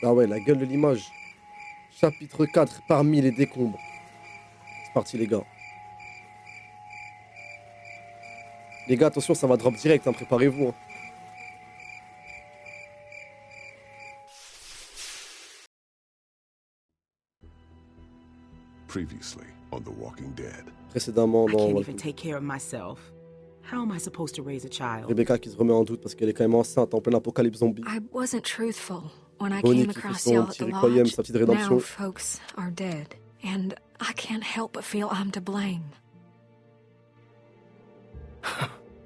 Ah ouais, la gueule de l'image. Chapitre 4, parmi les décombres. C'est parti, les gars. Les gars, attention, ça va drop direct, hein, préparez-vous. Hein. Previously on The Walking Dead. Précédemment, I dans can't even Walking take care of myself. How am I supposed to raise a child? Rebecca qui se remet en doute parce qu'elle est quand même enceinte en plein apocalypse zombie. I wasn't truthful when I Bonnie came qui fait across son y'all at petit the requiem, lodge. sa petite rédemption. Now folks are dead, and I can't help but feel I'm to blame.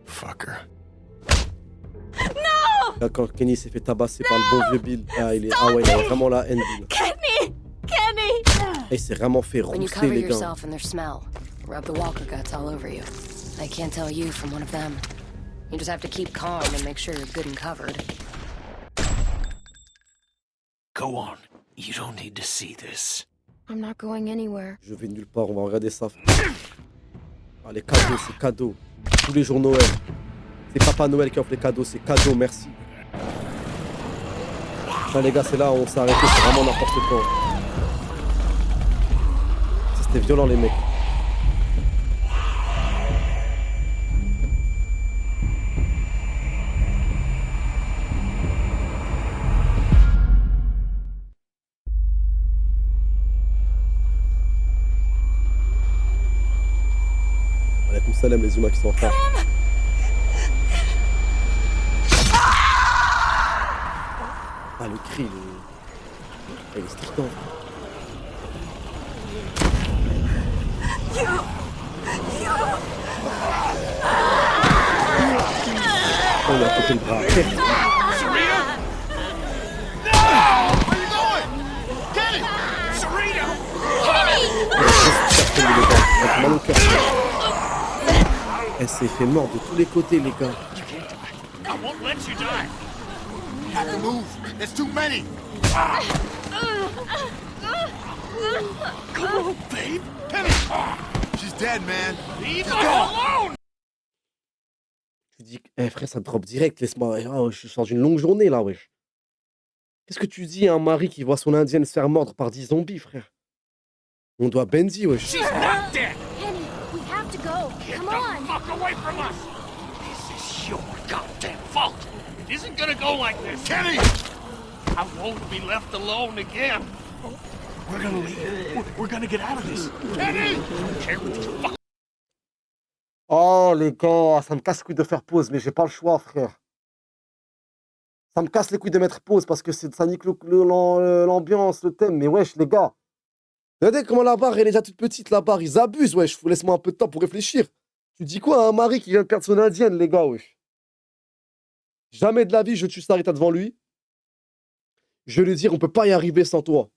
Fucker. Là, quand Kenny s'est fait tabasser par le bon vieux Bill, ah, il a vraiment la haine, Bill. Kenny! Kenny! Et il s'est vraiment fait When you rousser, cover les gars. yourself in their smell, rub the walker guts all over you. They can't tell you from one of them. You just have to keep calm and make sure you're good and covered. Go on. You don't need to see this. I'm not going anywhere. Je vais nulle part, on va regarder ça. Ah, les cadeaux, c'est cadeaux. Tous les jours Noël. C'est Papa Noël qui offre les cadeaux, c'est cadeau, merci. Ça, les gars, c'est là où on s'est arrêté, c'est vraiment n'importe quoi. Ça, c'était violent, les mecs. Alaykoum salam, les humains qui sont en retard. Ah, le cri, il est strident. Oh, il a coupé le bras. Sarita? No! Where you going? Kenny! Sarita! Elle mal au cœur. Elle s'est fait mordre de tous les côtés, les gars. I won't let you die. Have to move. There's too many. Come on, babe. Kenny! She's dead, man. Leave her alone! Tu dis, eh frère, ça drop direct, laisse-moi. Oh, je sors d'une longue journée là, wesh. Qu'est-ce que tu dis à un mari qui voit son indienne se faire mordre par 10 zombies, frère? On doit Benzi, wesh. She's not dead. Kenny, we have to go. Get Come the on. fuck away from us. This is your goddamn fault. It isn't gonna go like this. Kenny! I won't be left alone again. We're gonna leave. We're gonna get out of this. Kenny! Care what you fuck. Oh, les gars, ça me casse les couilles de faire pause, mais j'ai pas le choix, frère. Ça me casse les couilles de mettre pause parce que ça nique l'ambiance, le thème. Mais wesh, les gars. Regardez comment la barre, elle est déjà toute petite, la barre. Ils abusent, wesh. Laisse-moi un peu de temps pour réfléchir. Tu dis quoi à un mari qui vient de perdre son indienne, les gars, wesh? Jamais de la vie, je tue Sarita devant lui. Je vais lui dire, on peut pas y arriver sans toi.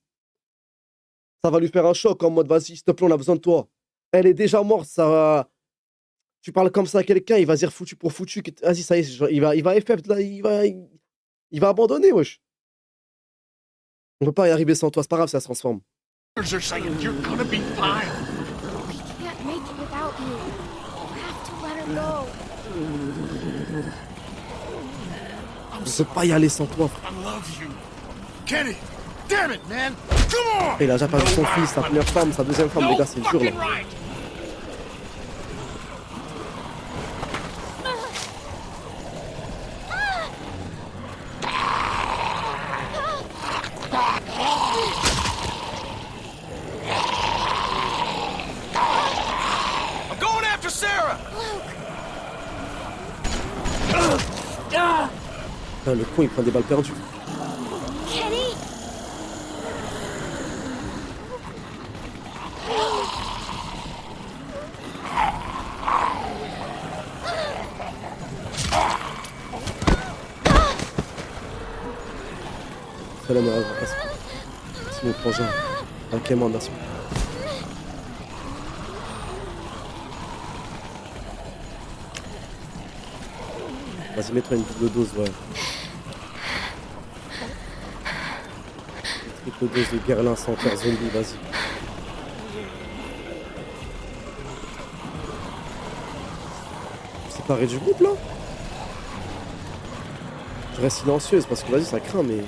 Ça va lui faire un choc en mode, vas-y, s'il te plaît, on a besoin de toi. Elle est déjà morte, ça va... Tu parles comme ça à quelqu'un, il va dire foutu pour foutu. Vas-y, ça y est, il va FF, là, il va abandonner, wesh. On peut pas y arriver sans toi, c'est pas grave, ça se transforme. Doctors are saying you're gonna be fine. We can't make it without you. You have to let her go. On peut pas y aller sans toi, frère. I love you. Kenny! Damn it, man! Come on! Il a déjà perdu son fils, sa première femme, sa deuxième femme, les gars, c'est dur, là. fucking right! I'm going after Sarah! Putain, le con, il prend des balles perdues. Kenny! Salam alaikum. Merci mon frangin. Un Clément, merci. Vas-y, mets-toi une double dose, ouais. Une triple dose de Guerlain sans faire zombie, vas-y. Séparé du groupe, là? Je reste silencieuse parce que, vas-y, ça craint, mais...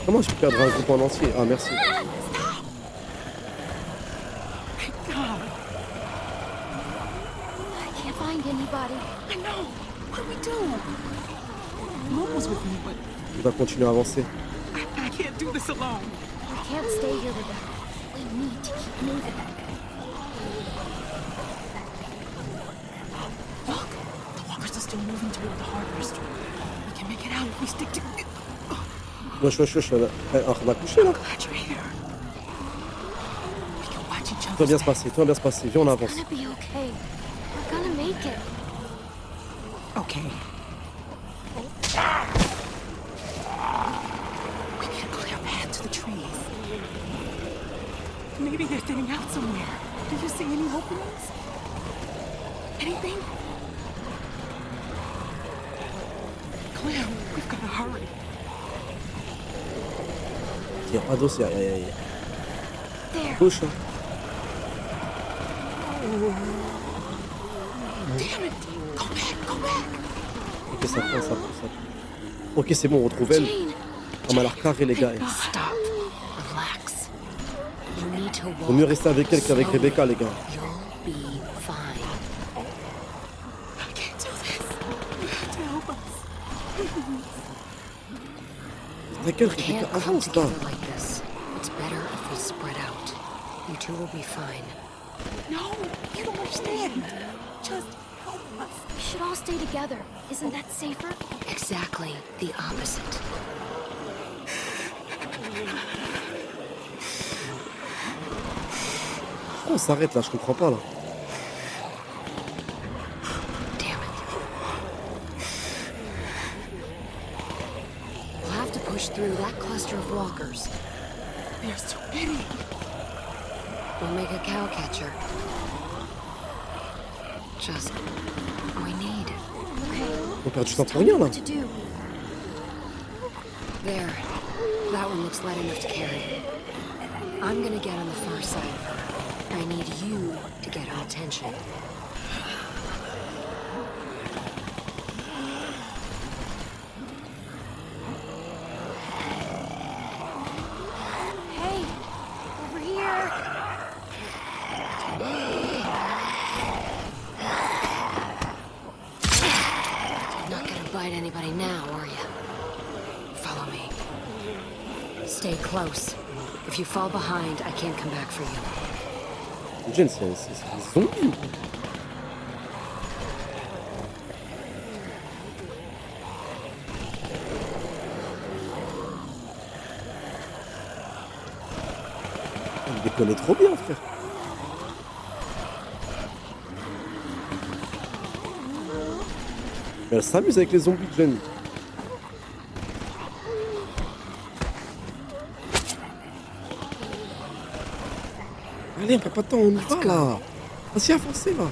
Comment je peux perdre un groupe en entier? Ah, merci. God, I can't find anybody. I know. What do we do? Luke was with me, but On va continuer à avancer. I can't do this alone. We can't stay here with them. We need to keep moving. Look, the walkers are still moving toward the hardware store. We can make it out if we stick together. Wesh, wesh, wesh, on a couché là. Glad you're here. We can watch each Tout va other. bien se passer, tout va bien se passer. Viens, on avance. It's gonna be okay. We're gonna make it. Okay. We can clear a path to the trees. Maybe they're thinning out somewhere. Do you see any openings? Anything? Claire, we've got to hurry. Il n'y a pas d'os, il y a. There. Gauche, hein. Damn it! Go back, go back! Ok, ça prend, ça prend, ça prend. Ok, c'est bon, on retrouve elle. Jane. On m'a l'air carré, les gars. Stop. Relax. You need to walk. Vaut mieux rester avec elle qu'avec slowly. Rebecca, les gars. You'll be fine. I can't do this. You have to help us. Laquelle We Rebecca? can't come Avance, là. together like this. It's better if we spread out. You two will be fine. No, you don't understand. Just help us. We should all stay together. Isn't that safer? Exactly the opposite. Pourquoi on s'arrête là? Je comprends pas là. Damn it. We'll have to push through that cluster of walkers. There's too many. We'll make a cow catcher. Just we need. On perd du temps pour Tell me rien là. what to do. There. That one looks light enough to carry. I'm gonna get on the far side of her. I need you to get her attention. Hey, over here. You're not gonna bite anybody now, are you? Follow me. Stay close. If you fall behind, I can't come back for you. Jen, c'est des zombies ou quoi? Elle les connaît trop bien, frère. Mais elle s'amuse avec les zombies, Jen. Allez, on perd pas de temps, on y va là. Vas-y, avancez là.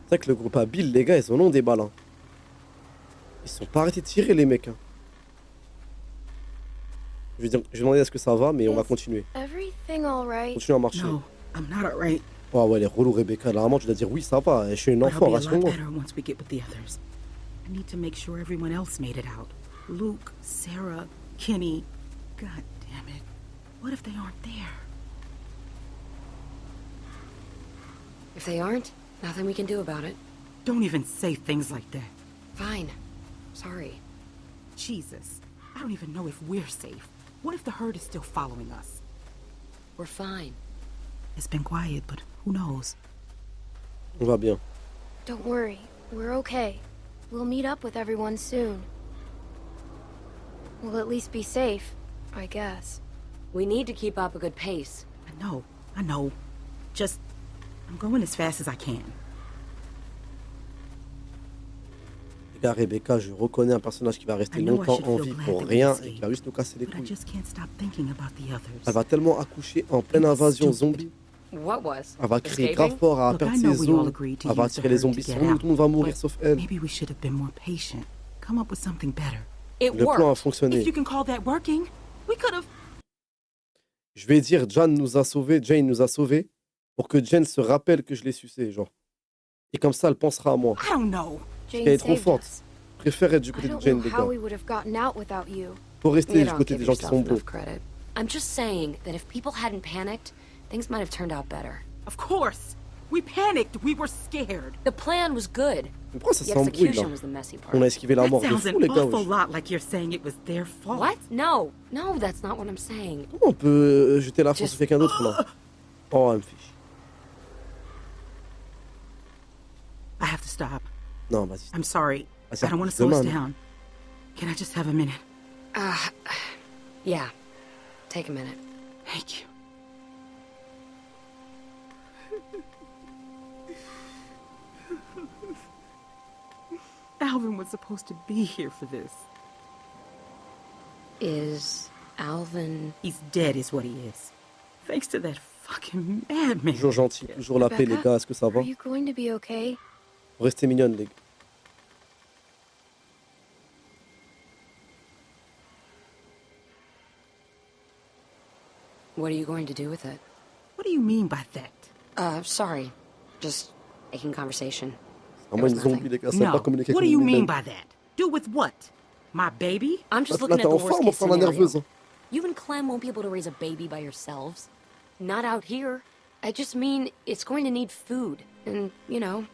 C'est vrai que le groupe à Bill, les gars, ils en ont des balles. Hein. Ils sont pas arrêtés de tirer, les mecs. Hein. Je vais demander à ce que ça va, mais on va continuer. Everything all right? Continuer à marcher. No, I'm not alright. Oh ouais, elle est relou, Rebecca. Là, vraiment, tu dois dire oui, ça va. Je suis une But I'll enfant, be a lot rassure-moi. better once we get with the others. I need to make sure everyone else made it out. Luke, Sarah, Kenny. God damn it. What if they aren't there? If they aren't, nothing we can do about it. Don't even say things like that. Fine. Sorry. Jesus. I don't even know if we're safe. What if the herd is still following us? We're fine. It's been quiet, but who knows? On va bien. Don't worry. We're okay. We'll meet up with everyone soon. We'll at least be safe, I guess. We need to keep up a good pace. I know. Just, I'm going as fast as I can. Les gars, Rebecca, je reconnais un personnage qui va rester I know I longtemps should en feel vie glad pour that we rien et escaped, qui va juste nous casser les but I couilles. just can't stop thinking about the others. Elle va tellement accoucher en pleine It's invasion stupid. zombie. What was? Elle va crier grave Escaping? fort, elle va Look, perdre I know ses we all os. agreed to Elle va use the attirer les herd zombies to sur get nous, out, tout le monde va mourir but sauf elle. maybe we should have been more patient. Come up with something better. It Le plan a worked. If fonctionné. you can call that working, we could have. Je vais dire Jane nous a sauvés pour que Jane se rappelle que je l'ai sucé, genre. Et comme ça, elle pensera à moi. I don't know. Jane Elle est trop saved forte. us. Je préfère être du I côté de don't Jane, know les how gars. we would have gotten out without you. Faut rester You du don't côté give des gens qui yourself sont beaux. enough credit. I'm just saying that if people hadn't panicked, things might have turned out better. Of course. We panicked. We were scared. The plan was good. Mais pourquoi ça The s'embrouille, là? execution was the messy part. On a esquivé la That mort de sounds fou, an les gars. awful wesh. lot like you're saying it was their fault. What? No. No, that's not what I'm saying. Comment on peut jeter la faute Just- sur quelqu'un d'autre, là? Oh, elle me fait chier. I have to stop. Non, vas-y. I'm sorry. Vas-y, I don't want to repousse slow us demain, down. Can I just have a minute? Yeah. Take a minute. Thank you. Alvin was supposed to be here for this. Is Alvin... He's dead is what he is. Thanks to that fucking madman. Toujours gentil, toujours la paix, les Rebecca, gars. Est-ce que ça va? Are you going to be okay? Restez mignonnes, les gars. What are you going to do with it? What do you mean by that? Sorry. Just making conversation. À moi, une There was zombie, les gars. Ça No. va pas communiquer What comme do you une mean humaine. by that? Do with what? My baby? I'm just Là, looking t'es at the en worst forme, case enfin, la scenario. nerveuse. Hein. You and Clem won't be able to raise a baby by yourselves. Not out here. I just mean it's going to need food and, you know,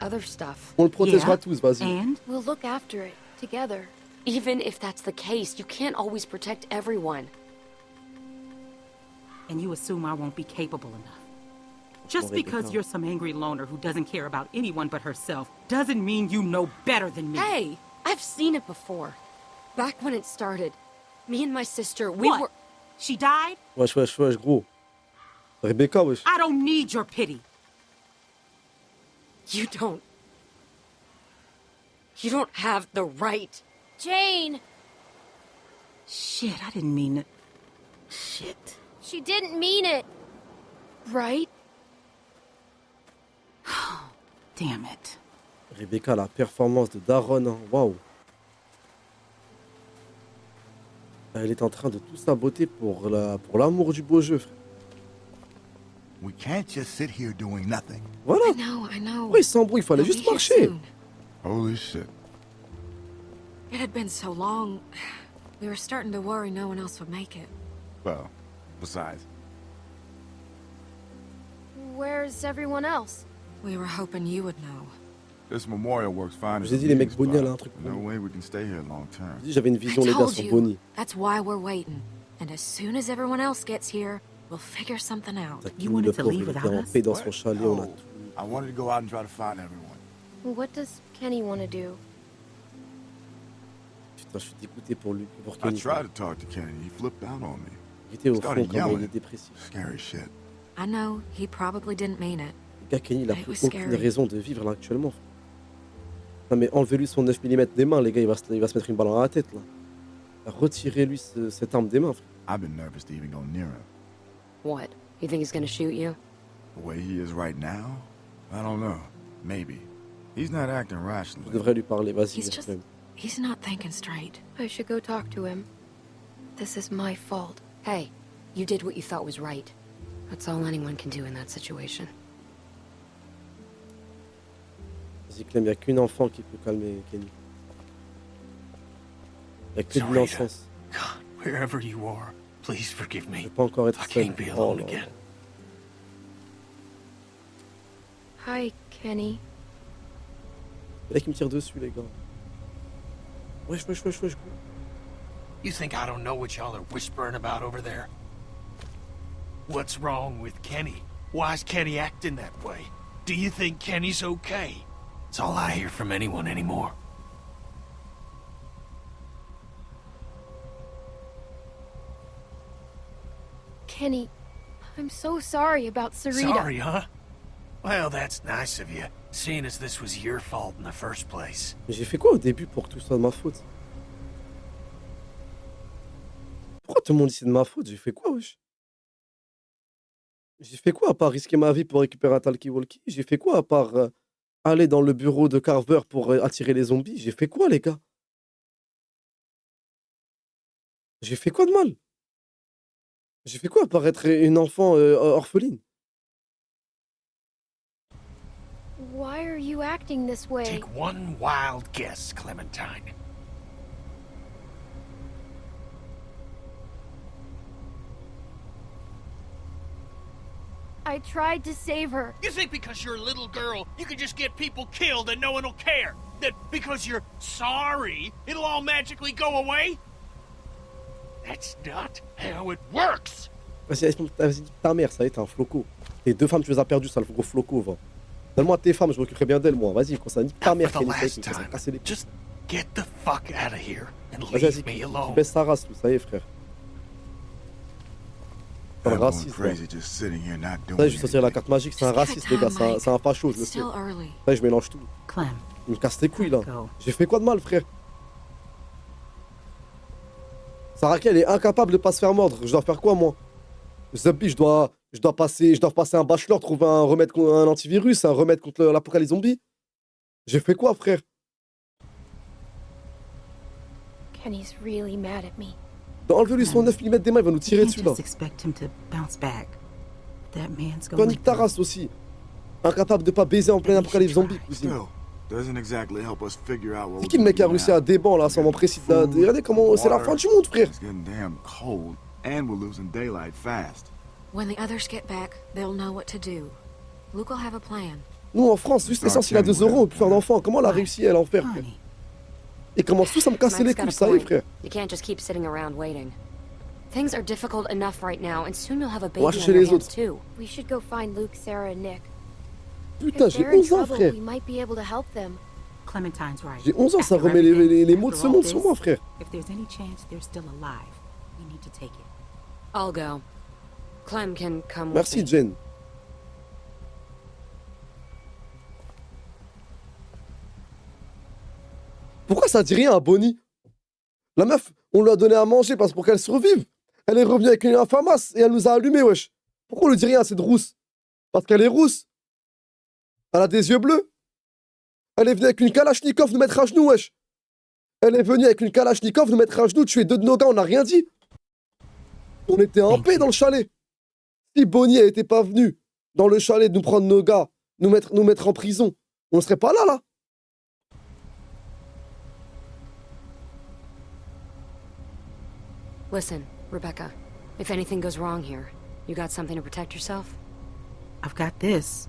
other stuff. On le protégera Yeah. tous, vas-y. And? We'll look after it together. Even if that's the case, you can't always protect everyone. And you assume I won't be capable enough. Just because you're some angry loner who doesn't care about anyone but herself doesn't mean you know better than me. Hey, I've seen it before. Back when it started, me and my sister, we What? were... She died? Wesh, wesh, wesh, gros. Rebecca, wesh. I don't need your pity. You don't have the right. Jane! Shit, I didn't mean it. Shit. She didn't mean it! Right? Damn it. Rebecca, la performance de Daron, hein. Waouh. Elle est en train de tout saboter pour l'amour du beau jeu, frère. We can't just sit here doing nothing. Voilà. I know. Oui, il s'embrouille, il fallait They'll juste be here marcher. soon. Holy shit. It had been so long. We were starting to worry no one else would make it. Well, besides, Where's everyone else? We were hoping you would know. this memorial works fine as J'ai a dit, les mecs meeting Bonnie, elle a un spot. truc pour No nous. way we can stay here long term. J'ai dit, j'avais une vision, I les gars, told sur you. Bonnie. That's why we're waiting. And as soon as everyone else gets here, we'll figure something out. Takini, wanted le to pauvre, leave il était without en us? paix dans son What? chalet, on a No. tout. I wanted to go out and try to find everyone. What does Kenny want to do? Putain, je suis dégoûté pour lui, pour I Kenny. tried to talk to Kenny. He flipped out on me. Il était au fond started quand il yelling. est dépressif. Scary shit. I know, he probably didn't mean it. Le gars, Kenny, il a It plus was aucune scary. raison de vivre là actuellement. Non mais enlevez-lui son 9 mm des mains, les gars, il va se mettre une balle dans la tête là. Retirez-lui cette arme des mains, frère. I've been nervous to even go near him. What? You think he's gonna shoot you? The way he is right now, I don't know. Maybe. He's not acting Je rationally. devrais lui parler, vas-y. He's just... He's not thinking straight. I should go talk to him. This is my fault. Hey, you did what you thought was right. That's all anyone can do in that situation. Vas-y, Clem, il n'y a qu'une enfant qui peut calmer Kenny. Il n'y a que de Sorry, l'innocence. God, wherever you are, please forgive Je me. ne veux pas encore être I seul. can't be Oh alone là again. là. Hi, Kenny. Le mec, il me tire dessus, les gars. Wesh, wesh, wesh, wesh. You think I don't know what y'all are whispering about over there? What's wrong with Kenny? Why's Kenny acting that way? Do you think Kenny's okay? It's all I hear from anyone anymore. Kenny, I'm so sorry about Sarita. Sorry, huh? Well, that's nice of you, seeing as this was your fault in the first place. Mais j'ai fait quoi au début pour que tout soit de ma faute? Pourquoi tout le monde dit c'est de ma faute? J'ai fait quoi, wesh? J'ai fait quoi à part risquer ma vie pour récupérer un talkie-walkie? J'ai fait quoi à part aller dans le bureau de Carver pour attirer les zombies? J'ai fait quoi, les gars? J'ai fait quoi de mal? J'ai fait quoi à part être une enfant orpheline? Why are you acting this way? Take one wild guess, Clementine. I tried to save her. You think because you're a little girl, you can just get people killed and no one will care? That because you're sorry, it'll all magically go away? That's not how it works! Vas-y, ta mère, ça y est, t'es un floco. Tes 2 femmes, tu les as perdues, sale gros floco, va. Donne-moi tes femmes, je m'occuperai bien d'elles, moi. Vas-y, quand ça nique ta mère, For the Kenny, last ça va time, casser les couilles. just get the fuck out of here and Vas-y, leave vas-y, me tu alone. baisses ta race, tout, ça y est, frère. C'est un I'm going raciste, là. crazy just sitting here not doing Ça y est, je vais sortir la anything. carte magique, c'est un raciste, les gars, c'est un facho, je le It's sais. still early. Ça y est, je mélange tout. Clem, Il me casse les couilles, là. go. J'ai fait quoi de mal, frère? Saraki, elle est incapable de pas se faire mordre. Je dois faire quoi, moi? Zubby, je dois passer un bachelor, trouver un remède contre un antivirus, un remède contre l'apocalypse zombie. J'ai fait quoi, frère? Kenny's really mad at me. Enlevez-lui son 9 mm des mains, il va nous You tirer can't dessus, là. just expect him to bounce back. That man's Toi, going nique ta through. race aussi. Incapable de pas baiser en plein apocalypse zombie, cousine. Still, doesn't exactly help us figure out what C'est we're qui le mec qui a gonna do réussi à now. déban, là, sans m'empresser de la... Regardez comment... C'est la fin du monde, frère. It's getting damn cold, and we're losing daylight fast. When the others get back, they'll know what to do. Luke will have a plan. Nous, en France, juste l'essence, il a 2 euros, on peut faire d'enfants. Comment elle a réussi, elle, à en faire, frère? Honey, Ils commencent tous à me casser les Mike's got couilles, a ça y est, point. frère. You can't just keep sitting around waiting. Things are difficult enough right now, and soon you'll have a baby va on chercher your les hands autres. too. We should go find Luke, Sarah, and Nick. Putain, If j'ai they're in 11 ans, trouble, frère. we might be able to help them. Clementine's right. J'ai 11 ans, ça After remet everything, les mots de after ce all monde sur this, moi, frère. If there's any chance they're still alive, we need to take it. I'll go. Clem can come Merci, with me. Jen. Pourquoi ça dit rien à Bonnie? La meuf, on lui a donné à manger parce pour qu'elle survive. Elle est revenue avec une infamasse et elle nous a allumés, wesh. Pourquoi on lui dit rien à cette rousse? Parce qu'elle est rousse. Elle a des yeux bleus. Elle est venue avec une Kalachnikov nous mettre à genoux, wesh. Elle est venue avec une Kalachnikov nous mettre à genoux, tuer 2 de nos gars, on n'a rien dit. On était en paix dans le chalet. Si Bonnie n'était pas venue dans le chalet nous prendre nos gars, nous mettre en prison, on ne serait pas là. Listen, Rebecca, if anything goes wrong here, you got something to protect yourself? I've got this.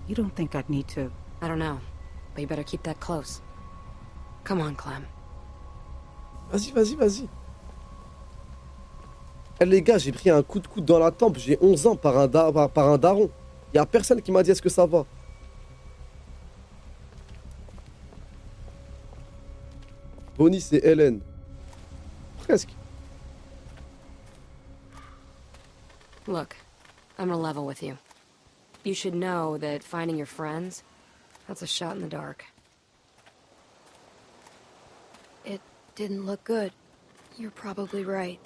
You don't think I'd need to... I don't know, but you better keep that close. Come on, Clem. Vas-y. Eh, les gars, j'ai pris un coup de coude dans la tempe, j'ai 11 ans par un daron. Y a personne qui m'a dit est-ce que ça va. Bonnie, c'est Hélène. Presque. Look, I'm gonna level with you. You should know that finding your friends, that's a shot in the dark. It didn't look good. You're probably right.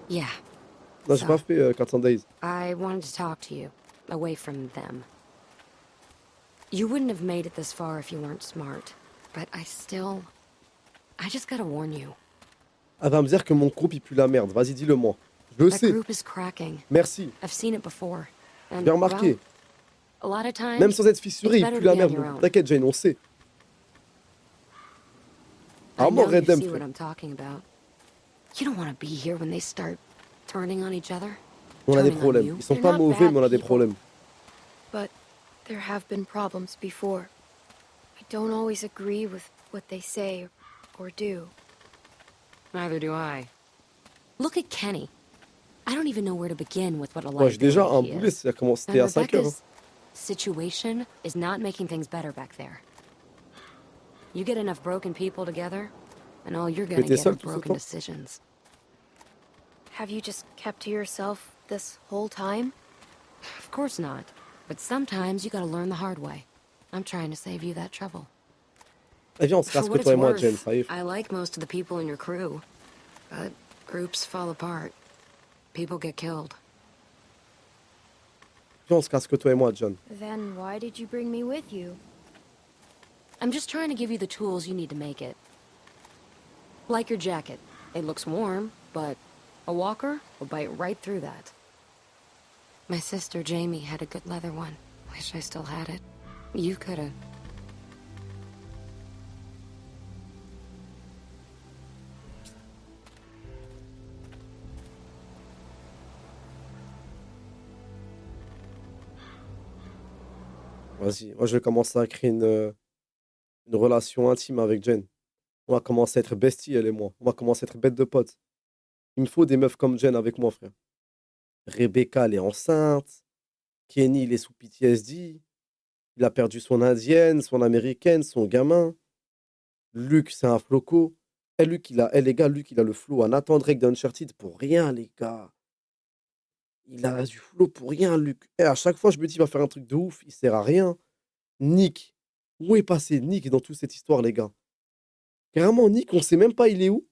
Yeah, Non, j'ai pas fait 400 Days. I wanted to talk to you, away from them. You wouldn't have made it this far if you weren't smart, but I just gotta warn you. Elle va me dire que mon groupe il pue la merde. Vas-y, dis-le-moi. Je le That sais. group is cracking. Merci. I've seen it before. And, Bien remarqué. well, a lot of times, Même sans être fissuré, it's il better pue la to be on merde. your own. T'inquiète, Jane, on sait. I Armor know you Redem, see what frère. I'm talking about. You don't want to be here when they start turning on each other. On a des Turning on problèmes. you. Ils sont They're pas not mauvais, bad mais on a des people. problèmes. But there have been problems before. I don't always agree with what they say or do. Neither do I. Look at Kenny. I don't even know where to begin with what a Moi, j'ai déjà un liability he boulet, is. ça a commencé And à 5 heures. Rebecca's situation is not making things better back there. You get enough broken people together, and all you're gonna t'es get seul are tout ce broken temps? decisions. Have you just kept to yourself this whole time? Of course not. But sometimes you gotta learn the hard way. I'm trying to save you that trouble. Eh, viens, on se For casse que what toi it's et moi, Jen, worth, ça y est. I like most of the people in your crew. But groups fall apart. People get killed. Viens, on se casse que toi et moi, John. Then why did you bring me with you? I'm just trying to give you the tools you need to make it. Like your jacket. It looks warm, but a walker will bite right through that. My sister Jamie had a good leather one. Wish I still had it. You could've. Vas-y, moi je vais commencer à créer une relation intime avec Jen. On va commencer à être bestie, elle et moi. On va commencer à être bête de potes. Il me faut des meufs comme Jen avec moi, frère. Rebecca, elle est enceinte. Kenny, il est sous PTSD. Il a perdu son indienne, son américaine, son gamin. Luke, c'est un floco. Et Luke, les gars, Luke, il a le flow à Nathan Drake d'Uncharted pour rien, les gars. Il a du flow pour rien, Luke. Et à chaque fois, je me dis, il va faire un truc de ouf. Il sert à rien. Nick. Où est passé Nick dans toute cette histoire, les gars? Carrément, Nick, on sait même pas il est où.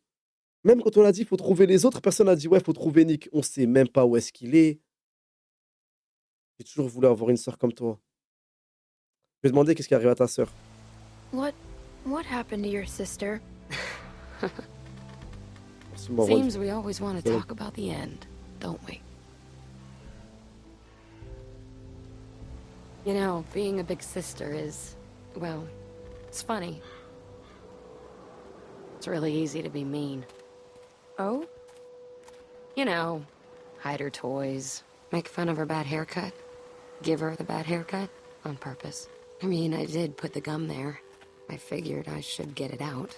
Même quand on a dit, il faut trouver les autres, personne n'a dit, ouais, il faut trouver Nick. On sait même pas où est-ce qu'il est. J'ai toujours voulu avoir une sœur comme toi. Je vais demander qu'est-ce qui arrive à ta sœur. What happened to your sister? Merci de m'avoir dit. Seems we always want to Sorry. talk about the end, don't we? You know, being a big sister is, well, it's funny. It's really easy to be mean. Oh? You know, hide her toys, make fun of her bad haircut, give her the bad haircut on purpose. I mean, I did put the gum there. I figured I should get it out.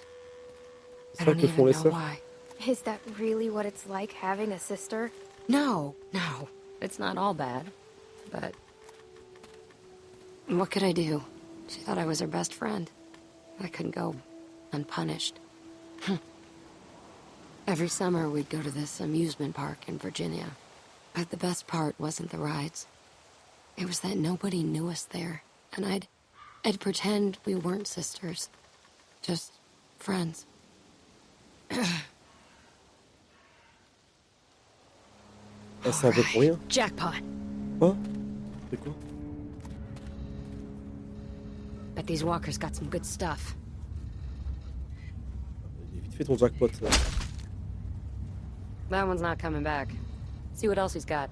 C'est I ça don't que font even les know sœurs. why. Is that really what it's like having a sister? No, it's not all bad. But what could I do? She thought I was her best friend. I couldn't go unpunished. Every summer we'd go to this amusement park in Virginia. But the best part wasn't the rides. It was that nobody knew us there. And I'd pretend we weren't sisters. Just friends. Elle s'en veut pour rien. Jackpot. Quoi? C'est quoi? Bet these walkers got some good stuff. J'ai vite fait ton jackpot. Là. That one's not coming back. See what else he's got.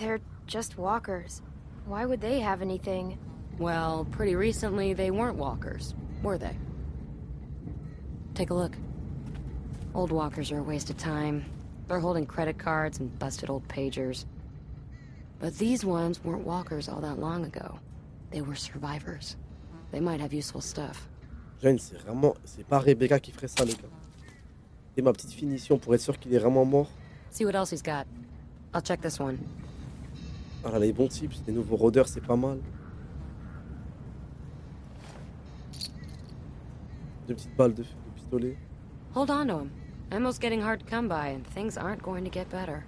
They're just walkers. Why would they have anything? Well, pretty recently they weren't walkers, were they? Take a look. Old walkers are a waste of time. They're holding credit cards and busted old pagers. But these ones weren't walkers all that long ago. They were survivors. They might have useful stuff. Jane, c'est vraiment... C'est pas Rebecca qui ferait ça, les gars. C'est ma petite finition pour être sûr qu'il est vraiment mort. See what else he's got. I'll check this one. Ah là, les bons tips, les nouveaux rôdeurs, c'est pas mal. Deux petites balles de pistolet. Hold on to him. Ammo's getting hard to come by, and things aren't going to get better.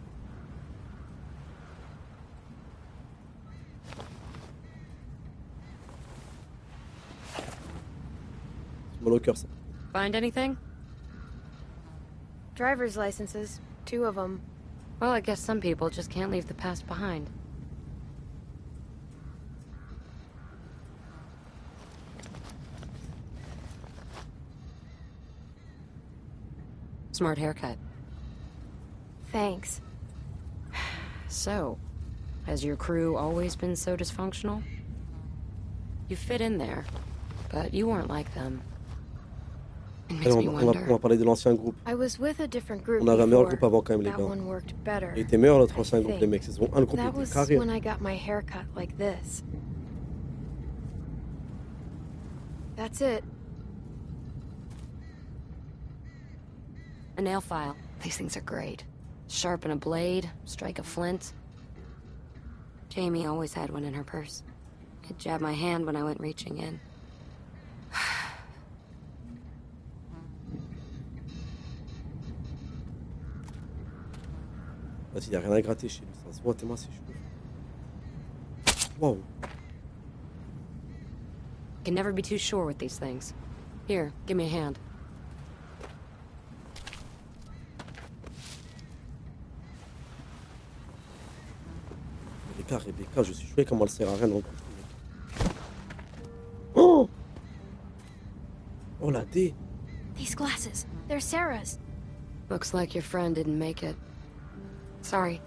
C'est mon locker, ça. Find anything? Driver's licenses. 2 of them. Well, I guess some people just can't leave the past behind. Smart haircut. Thanks. So, has your crew always been so dysfunctional? You fit in there, but you weren't like them. It makes Allez, me on va wonder. parler de l'ancien groupe. I was with a different group On avait un meilleur before. groupe avant quand même, les That gars. one worked better. Il était meilleur notre ancien I groupe, les think. mecs. Saison 1, le groupe That était was carré. when I got my hair cut like this. That's it. A nail file. These things are great. Sharpen a blade, strike a flint. Jamie always had one in her purse. It jabbed my hand when I went reaching in. Vas-y, il n'y a rien à gratter chez lui. Ça se voit tellement c'est chaud. Wow. Can never be too sure with these things. Here, give me a hand. Rebecca, je suis joué comment elle sert à rien dans le coup. Oh! Oh la D! These glasses, they're Sarah's. Looks like your friend didn't make it. Sorry.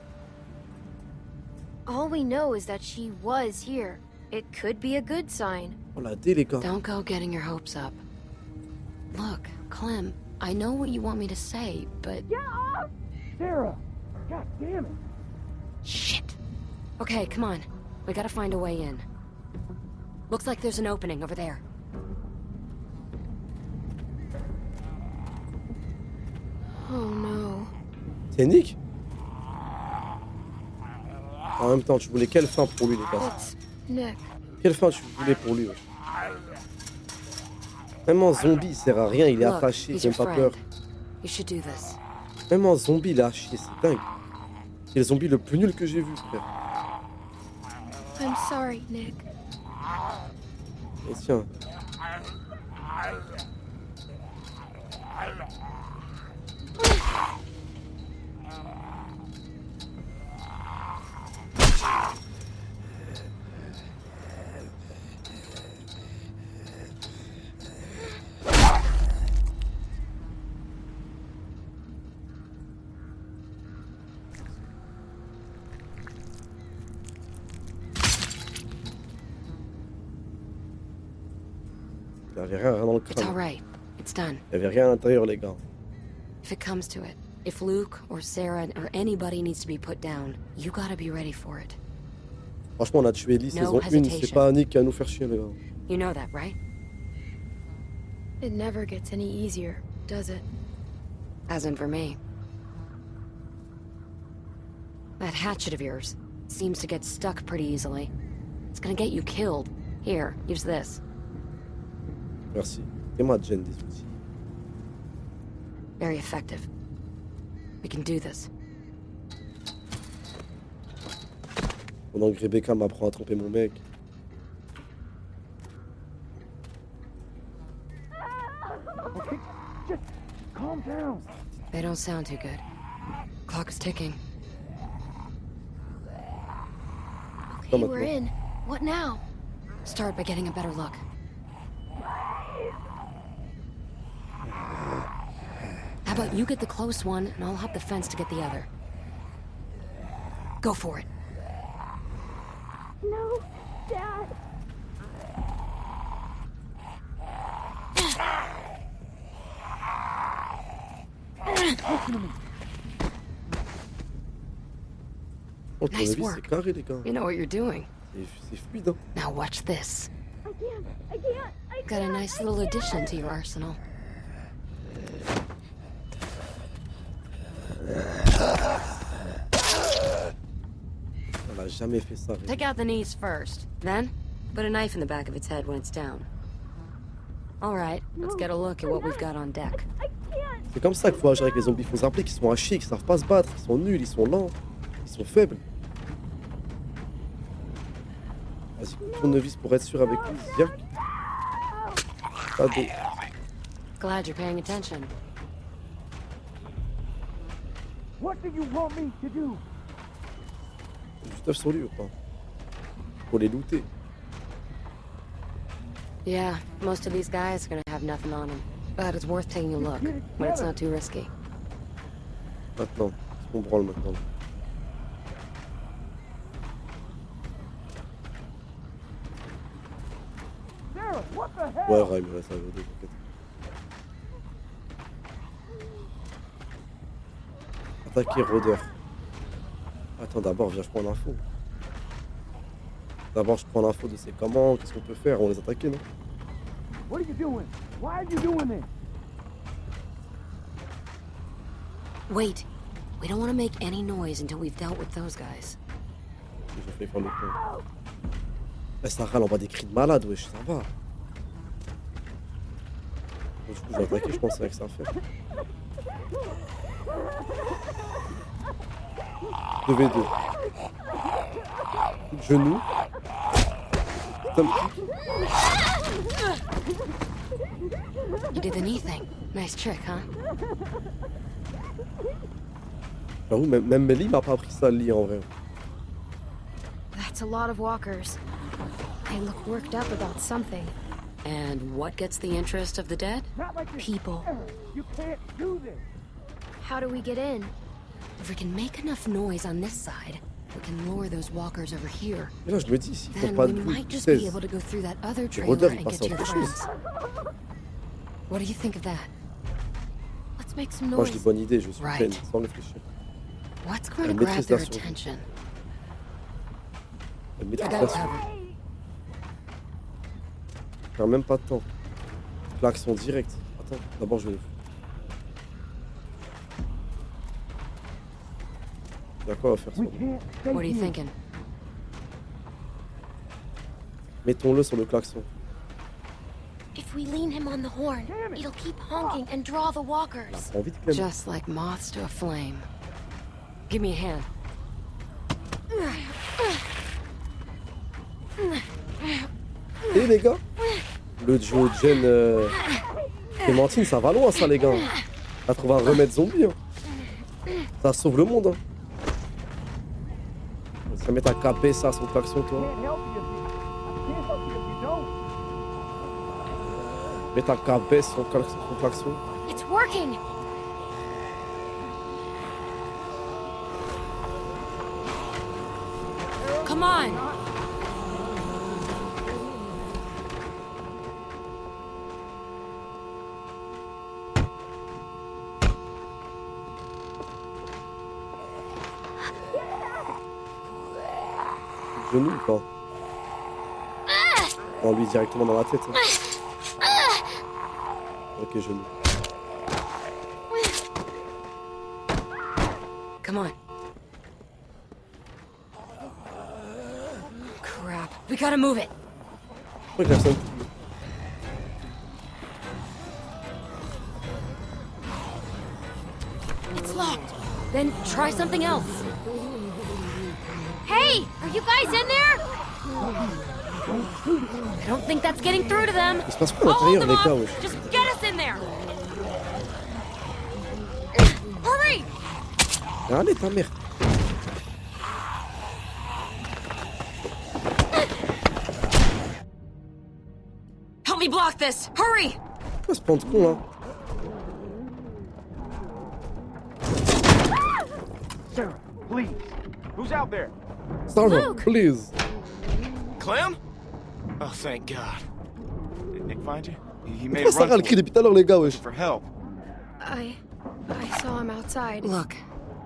All we know is that she was here. It could be a good sign. Oh la D, les gars! Don't go getting your hopes up. Look, Clem, I know what you want me to say, but... Get off! Sarah! God damn it! Shit! Okay, come on. We gotta find a way in. Looks like there's an opening over there. Oh no. C'est Nick? En même temps, tu voulais quelle fin pour lui, les gars? It's Nick. Quelle fin tu voulais pour lui? Wesh? Même en zombie, il sert à rien, il est Look, attaché, he's il your n'a pas peur. friend. You should do this. Même en zombie, il est à chier, c'est dingue. C'est le zombie le plus nul que j'ai vu, frère. I'm sorry, Nick. Et tiens. Il n'y avait rien dans le It's all crâne. right. It's done. Il n'y avait rien à l'intérieur, les gars. If it comes to it, if Luke or Sarah or anybody needs to be put down, you gotta be ready for it. Franchement, on a tué Ellie No saison 1, c'est hesitation. pas Nick qui va nous faire chier, les gars. You know that, right? It never gets any easier, does it? Hasn't for me. That hatchet of yours seems to get stuck pretty easily. It's gonna get you killed. Here, use this. Merci. Et moi, Jen, des outils. Very effective. We can do this. Pendant que Rebecca m'apprend à tromper mon mec. Okay, just calm down. They don't sound too good. Clock is ticking. Okay, Come on, we're come on. in. What now? Start by getting a better look. How about you get the close one, and I'll hop the fence to get the other. Go for it. No, Dad. Oh, Nice tournevis, c'est work. carré, les gars. You know what you're doing. C'est fluide, hein. Now watch this. I can't. Got a nice little addition to your arsenal. Elle a jamais fait ça, Rebecca. Take out the knees first. Then, put a knife in the back of its head when it's down. All right, let's get a look at what we've got on deck. C'est comme ça qu'il faut agir avec les zombies. Il faut se rappeler qu'ils sont à chier, qu'ils savent pas se battre, qu'ils sont nuls, ils sont lents, ils sont faibles. Vas-y, coup de tournevis pour être sûr avec lui. Dirk. Pas de... Glad you're paying attention. What do you want me to do? Du stuff sur lui ou pas? Pour les looter. Yeah, most of these guys are gonna have nothing on them. But it's worth taking a look when it's not too risky. Maintenant. C'est qu'on branle maintenant. Sarah, what the hell? Ouais, Ray, il me reste à regarder, t'inquiète. Attaquer rôdeur. Attends, d'abord, viens, je prends l'info. D'abord, je prends l'info de ses commandes, qu'est-ce qu'on peut faire? On les attaquer, non? What are you doing? Why are you doing this? Wait, we don't want to make any noise until we've dealt with those guys. J'ai failli prendre le point. Eh, ça râle, on voit des cris de malade, wesh, ça va. Bon, du coup, je vais attaquer, je pense, c'est avec ça à faire. 2v2. Coup de genou. putain de truc. You did the knee thing. Nice trick, huh? J'avoue, même Melly m'a pas appris ça, le lit en vrai. That's a lot of walkers. They look worked up about something. And what gets the interest of the dead? People. You can't do this. How do we get in? If we can make enough noise on this side, we can lure those walkers over here. Et là, je me dis, s'ils font Then pas we de bruit, might tu just be sais, able to go through that other les trailer rôdeurs, ils and passent get à to your autre chose. friends. What do you think of that? Let's make some Moi, j'ai des noise. bonnes idées, je suis Right. pleine, sans réfléchir. What's going Elle to grab maîtrise their la survie. attention? Elle I maîtrise got la it survie. covered. Je perds même pas de temps. Klaxon direct. Attends, d'abord, je vais... D'accord, on va faire ça. What are you thinking? Mettons-le sur le klaxon. If we lean him on the horn, it'll keep honking and draw the walkers. T'as envie de Clem? Just like moths to a flame. Give me a hand. Et les gars, le duo Jen Clémentine, ça va loin ça les gars. Là, on va remettre zombie. Hein. Ça sauve le monde. Hein. Ça met ta cabeza son klaxon toi. Mets ta cabeza son klaxon. It's working! Come on! Genou ou pas? Non, lui directement dans la tête. Hein. Ok, genou. Come on. Crap. We gotta move it. Pourquoi il a ça? It's locked. Then try something else. Hey! Are you guys in there? I don't think that's getting through to them. Il se passe quoi à I'll hold l'intérieur them les gars off. wesh? Just get us in there. Hurry! Allez ta mère. Help me block this. Hurry! Pourquoi se prendre con là? Sarah, please. Who's out there? Sarah, please. Clem? Oh, thank God. Did Nick find you? He made Pourquoi a run Sarah elle crie depuis tout à l'heure les gars wesh? for help. I saw him outside. Look,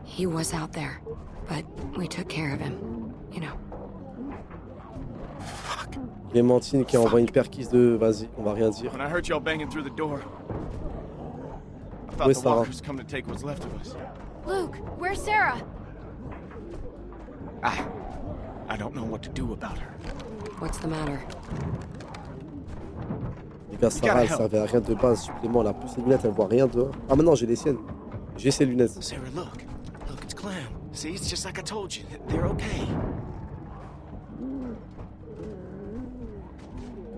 he was out there, but we took care of him. You know. Clémentine qui envoie une perquise de... Vas-y, on va rien dire. When I heard y'all banging through the door, I thought Ouais, the Sarah. walkers come to take what's left of us. Luke, where's Sarah? I don't know what to do about her. What's the matter? Les gars, Sarah elle servait à rien de base. Supplément, elle a plus ses lunettes, elle voit rien dehors. Ah maintenant j'ai les siennes. J'ai ses lunettes. Sarah, look. Look, it's Clem. See, it's just like I told you. They're okay.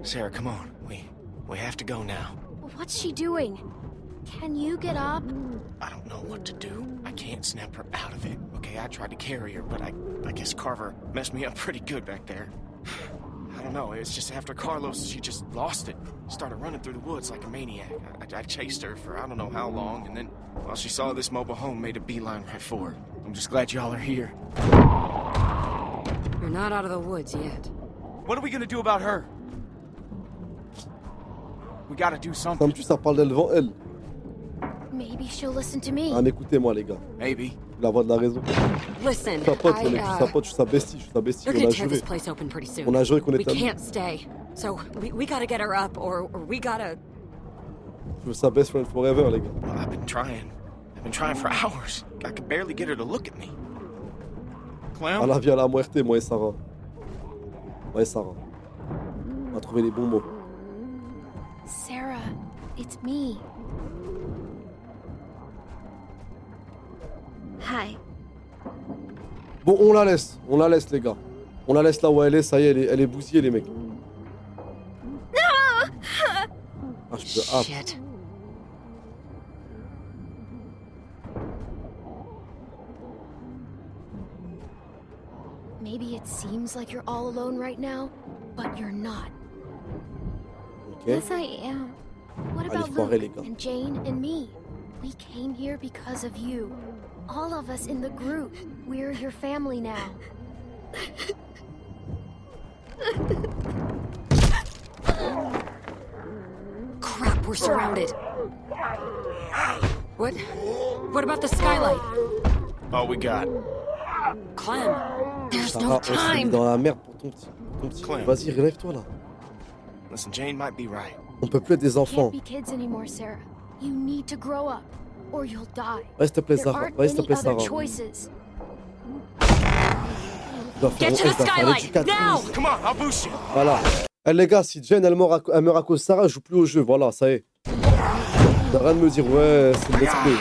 Sarah, come on. We have to go now. What's she doing? Can you get up? I don't know what to do. I can't snap her out of it. Okay, I tried to carry her, but I guess Carver messed me up pretty good back there. I don't know, it's just after Carlos, she just lost it. Started running through the woods like a maniac. I chased her for I don't know how long, and then, well, she saw this mobile home, made a beeline right for her. I'm just glad y'all are here. You're not out of the woods yet. What are we gonna do about her? We gotta do Ça me something. tue, ça parle d'elle devant elle. Maybe she'll listen to me. Ah, écoutez-moi les gars. Maybe. La voix de la raison. Listen, Ta pote, on est plus I, sa pote, je suis sa bestie, je suis sa bestie. They're On gonna a tear this juré. place open pretty soon. On a juré qu'on We était amis. can't stay. So we gotta get her up, or we gotta. Je veux sa best friend forever les gars. Well, I've been trying. I've been trying for hours. I could barely get her to look at me. À Clem? la vie à la muerte, moi et Sarah. Moi et Sarah. On a trouvé les bons mots. Sarah, it's me. Hi. Bon, on la laisse les gars. On la laisse là où elle est, ça y est, elle est bousillée les mecs. Ah, je peux... Ah, Shit. Maybe it seems like you're all alone right now, but you're not. ok. Yes, I am. What Allez, about foiré, les Luke gars. and Jane and me? We came here because of you. All of us in the group. We're your family now. Crap, we're surrounded. What about the skylight? All we got. Clem, there's Sarah, no on s'est mis time. dans la merde pour ton petit. Clem. Vas-y, relève-toi là. Listen, Jane might be right. On peut plus être des enfants. Can't be kids anymore, Sarah. You need to grow up, or you'll die. Vas-y, s'il te plaît, There Sarah. aren't Vas-y, s'il te any plaît, other Sarah. choices. Je dois faire, Get to je the dois faire skylight, l'éducatrice. now! Come on, I'll boost you. Voilà. Eh, les gars, si Jen elle meurt à cause de Sarah, je joue plus au jeu. Voilà, ça y est. T'as rien de me dire, ouais, c'est de l'esprit.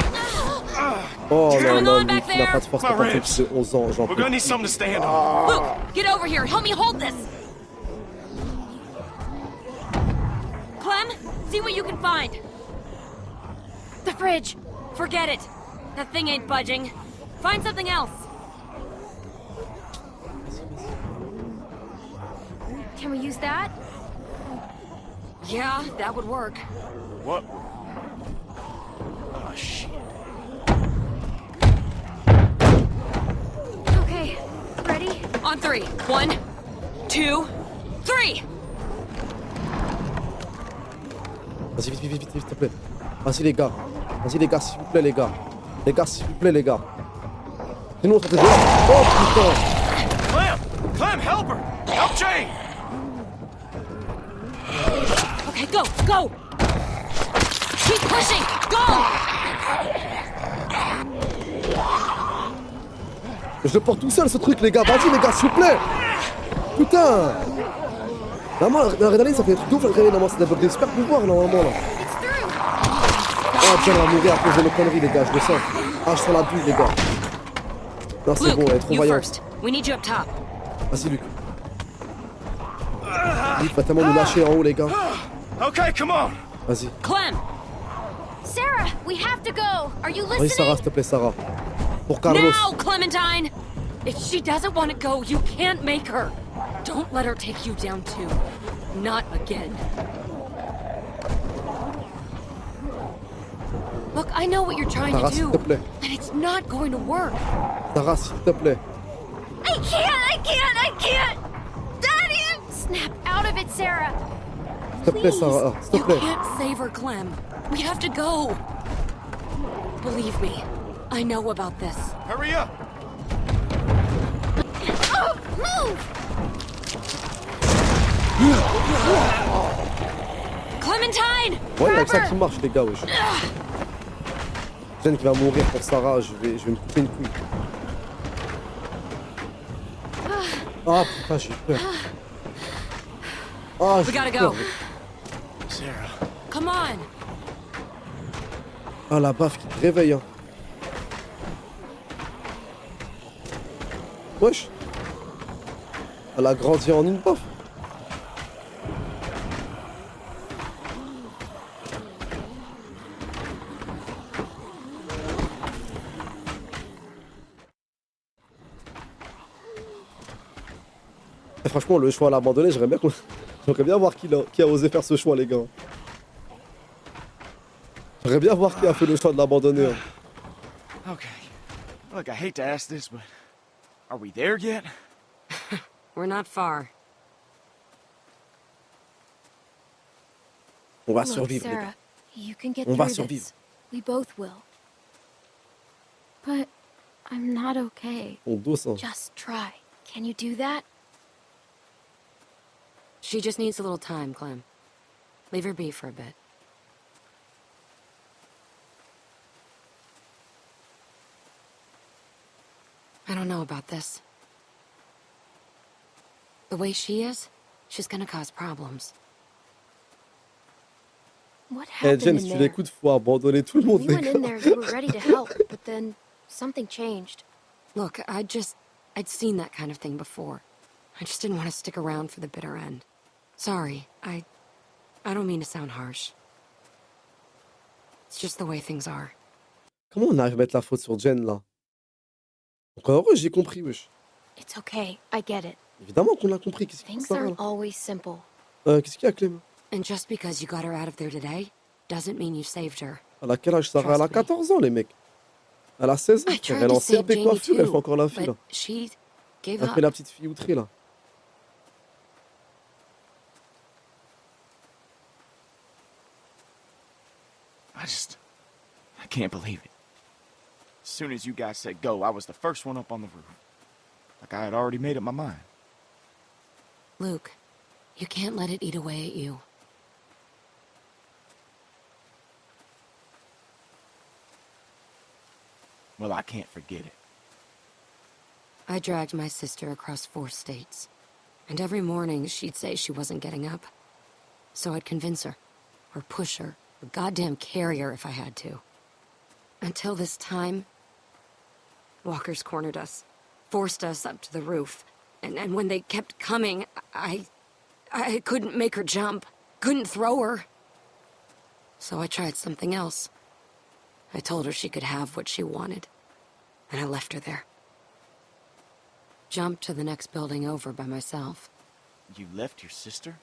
Oh là là, Luke, il n'a pas de force pour un petit de 11 ans. J'en We're peux gonna plus. need something to stand on. Luke, get over here. Help me hold this. Clem, see what you can find. The fridge. Forget it. That thing ain't budging. Find something else. Can we use that? Yeah, that would work. What? Oh, shit. Okay, ready? On three. 1, 2, 3. Vas-y, vite, vite, vite, vite, s'il te plaît. Vas-y, les gars. Vas-y, les gars, s'il vous plaît, les gars. Les gars, s'il vous plaît, les gars. Sinon, on s'en Oh, putain. Clem, help her! Help Jane! Okay, go, go. Keep pushing. Go. Je le porte tout seul, ce truc, les gars. Vas-y, les gars, s'il vous plaît. Putain. Normalement, l'adrénaline, ça fait des trucs de ouf, l'adrénaline. Normalement, ça développe des super pouvoirs, normalement, là. Oh, tiens, on va mourir à cause de nos conneries, les gars, je le sens. Ah, je sens la douille, les gars. Non, c'est bon, elle est trop you vaillante. first. We need you up top. Vas-y, Luc. Luc va tellement nous lâcher en haut, les gars. Okay, come on! Vas-y. Clem, Sarah, we have to go. Are you Vas-y, listening? Sarah, s'il te plaît, Sarah. Pour Carlos. now, Clementine. If she doesn't want to go, you can't make her. Don't let her take you down too. Not again. Look, I know what you're trying Sarah, to s'il do, te plaît. and it's not going to work. Sarah, s'il te plaît. I can't! Daddy! Snap out of it, Sarah. S'il te plaît, Sarah. S'il te You plaît. can't save her, Clem. We have to go. Believe me, I know about this. Hurry up! Oh, move! Clementine! Ouais, il y a que ça qui marche, les gars, wesh. Jen qui va mourir pour Sarah, je vais me couper une couille. Ah putain, j'ai peur. Ah, We j'ai gotta peur. go. Sarah. Come on. Ah, la baffe qui te réveille, hein. Wesh. Elle a grandi en une baffe. Et franchement, le choix à l'abandonner, j'aimerais bien voir qui a osé faire ce choix, les gars. J'aimerais bien voir qui a fait le choix de l'abandonner. Hein. Okay. Look, I hate to ask this, but are we there yet? We're not far. On va Look, survivre, les Sarah, gars. you can get On va through survivre. this. We both will. But I'm not okay. On douce, hein. Just try. Can you do that? She just needs a little time, Clem. Leave her be for a bit. I don't know about this. The way she is, she's gonna cause problems. What Eh, happened Jen, in si tu there? l'écoutes, faut abandonner tout le monde, We les went gars. in there, you were ready to help, but then something changed. Look, I'd seen that kind of thing before. I just didn't want to stick around for the bitter end. Sorry, I don't mean to sound harsh. It's just the way things are. Comment on arrive à mettre la faute sur Jen, là? Encore heureux, j'ai compris, wesh. It's okay. I get it. Évidemment qu'on l'a compris. Qu'est-ce qu'il Things faut, Sarah, aren't always simple. là? Qu'est-ce qu'il y a, Clem? And just because you got her out of there today doesn't mean you saved her. Elle a quel âge, Sarah? Elle a Trust me. 14 ans, les mecs. Elle a 16 ans, I frère. tried Elle est to en save CAP Jamie coiffure, elle fait too, encore la fille, là. but she gave Elle up. fait la petite fille outrée, là. I can't believe it. As soon as you guys said go, I was the first one up on the roof. Like I had already made up my mind. Luke, you can't let it eat away at you. Well, I can't forget it. I dragged my sister across 4 states, and every morning she'd say she wasn't getting up. So I'd convince her, or push her, or goddamn carry her if I had to. Until this time, walkers cornered us, forced us up to the roof, and when they kept coming, I couldn't make her jump, couldn't throw her. So I tried something else. I told her she could have what she wanted, and I left her there. Jumped to the next building over by myself. You left your sister?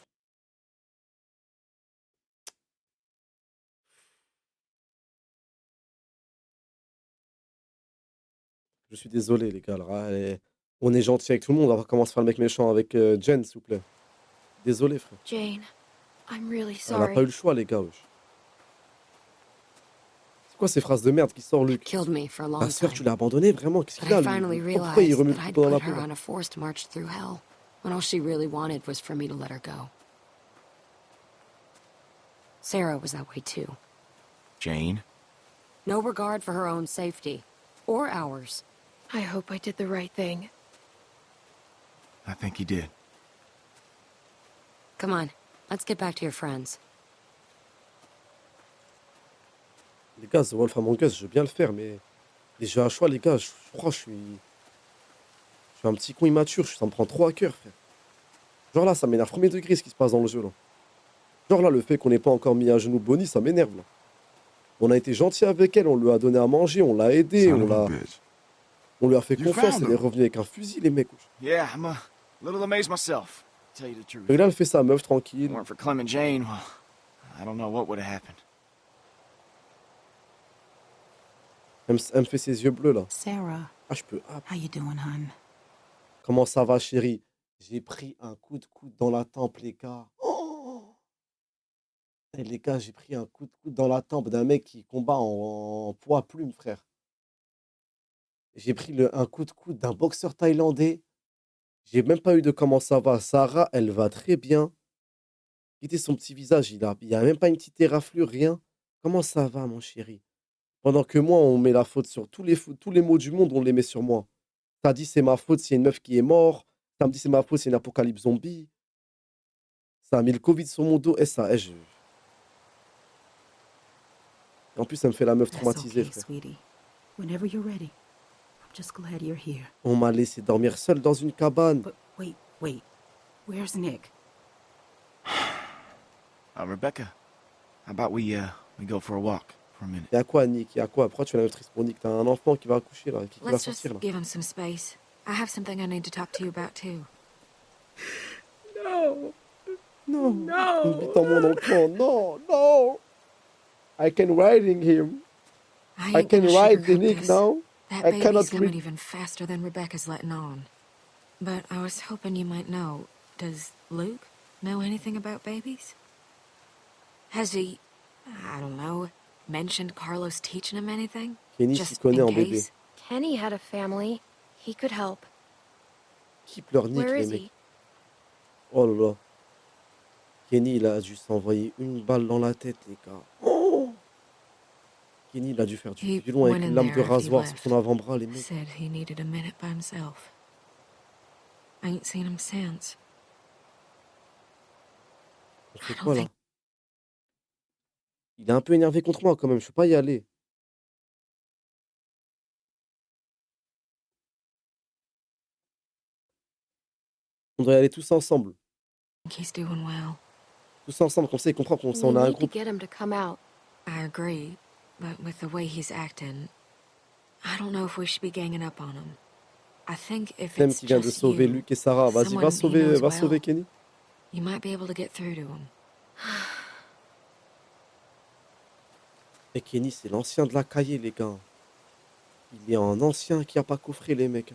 Je suis désolé, les gars. Alors, on est gentil avec tout le monde. On va pas commencer à faire le mec méchant avec Jen, s'il vous plaît. Désolé, frère. Jane, I'm really Elle n'a pas eu sorry. le choix, les gars, wesh. C'est quoi ces phrases de merde qui sortent, Luc? Killed me for a long Ta sœur, time. tu l'as abandonnée, vraiment? Qu'est-ce But qu'il a, I lui? finally Pourquoi il realized remue that le I'd couteau dans la put her peau, là? on a forced march through hell, when all she really wanted was for me to let her go. Sarah was that way too. Jane? No regard for her own safety, or ours. I hope I did the right thing. I think you did. Come on, let's get back to your friends. Les gars, The Wolf Among Us, je veux bien le faire, mais j'ai un choix, les gars. Je crois que je suis un petit con immature. Ça me prend trop à cœur, frère. Genre là, ça m'énerve premier degré ce qui se passe dans le jeu, là. Genre là, le fait qu'on n'ait pas encore mis à genoux Bonnie, ça m'énerve, là. On a été gentil avec elle, on lui a donné à manger, on l'a aidé, Son of a bitch. on lui a fait You confiance. found Elle est him. revenue avec un fusil, les mecs. Yeah, I'm a little amazed myself, to tell you the truth. Et là, elle fait sa meuf If it tranquille. weren't for Clem and Jane, well, I don't know what would have happened. Elle me fait ses yeux bleus, là. Sarah, Ah, je peux. Ah, how you doing, hon? comment ça va, chérie? J'ai pris un coup de coude dans la tempe, les gars. Oh, eh, les gars, j'ai pris un coup de coude dans la tempe d'un mec qui combat en poids plume, frère. J'ai pris un coup de coude d'un boxeur thaïlandais. J'ai même pas eu de comment ça va. Sarah, elle va très bien. Regardez son petit visage, il y a même pas une petite éraflure, rien. Comment ça va, mon chéri? Pendant que moi, on met la faute sur tous les maux du monde, on les met sur moi. Ça dit c'est ma faute s'il y a une meuf qui est morte. Ça me dit c'est ma faute s'il y a une apocalypse zombie. Ça a mis le Covid sur mon dos. Et ça, en plus, ça me fait la meuf That's traumatisée, okay, frère. sweetie. Whenever you're ready. I'm just glad you're here. On m'a laissé dormir seul dans une cabane. But wait. Where's Nick? Rebecca, how about we go for a walk for a minute? Y'a quoi, Nick? Y'a quoi? Pourquoi tu es la triste pour Nick? T'as un enfant qui va accoucher, là, qui va Let's just sortir, là. give him some space. I have something I need to talk to you about too. No. Non, No. une bite dans mon enfant. Non, non. I can riding him. I I ain't can gonna ride the sugarcoat Nick this. now. That I baby's cannot coming read. even faster than Rebecca's letting on. But I was hoping you might know. Does Luke know anything about babies? Has he, I don't know, mentioned Carlos teaching him anything? Kenny s'y Just connaît in en bébé. case? Kenny had a family. He could help. Qui pleure Nick, Where les is mecs? he? Oh là là. Kenny, il a dû s'envoyer une balle dans la tête, les gars. Oh, Kenny, il a dû faire du He violon avec went une in lame de there after you rasoir sur left. son avant-bras, les mecs. Said he needed a minute by himself. I ain't seen him since. On fait I don't quoi, là? think- Il est un peu énervé contre moi, quand même. Je peux pas y aller. On doit y aller tous ensemble. He's doing well. Tous ensemble, comme ça, il comprend qu'on We on a un need to groupe. get him to come out. I agree. but with the way he's acting, I don't know if we should be ganging up on him. I think if Clem it's qui vient de just sauver you, Luke et Sarah. Vas-y, someone va he sauver, knows va well, sauver Kenny. you might be able to get through to him. Et Kenny, c'est l'ancien de la cahier, les gars. Il est un ancien qui a pas coffré, les mecs.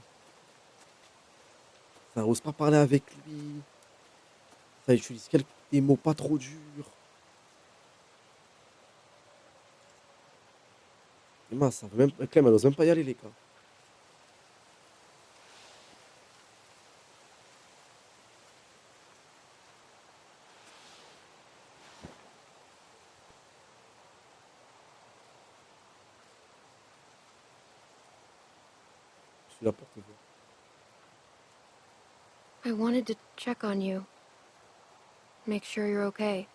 Ça ose pas parler avec lui. Ça utilise des mots pas trop durs. Emma, ça veut même... Clem, elle ose même pas y aller, les gars. Je suis là pour te voir. I wanted to check on you. Make sure you're okay.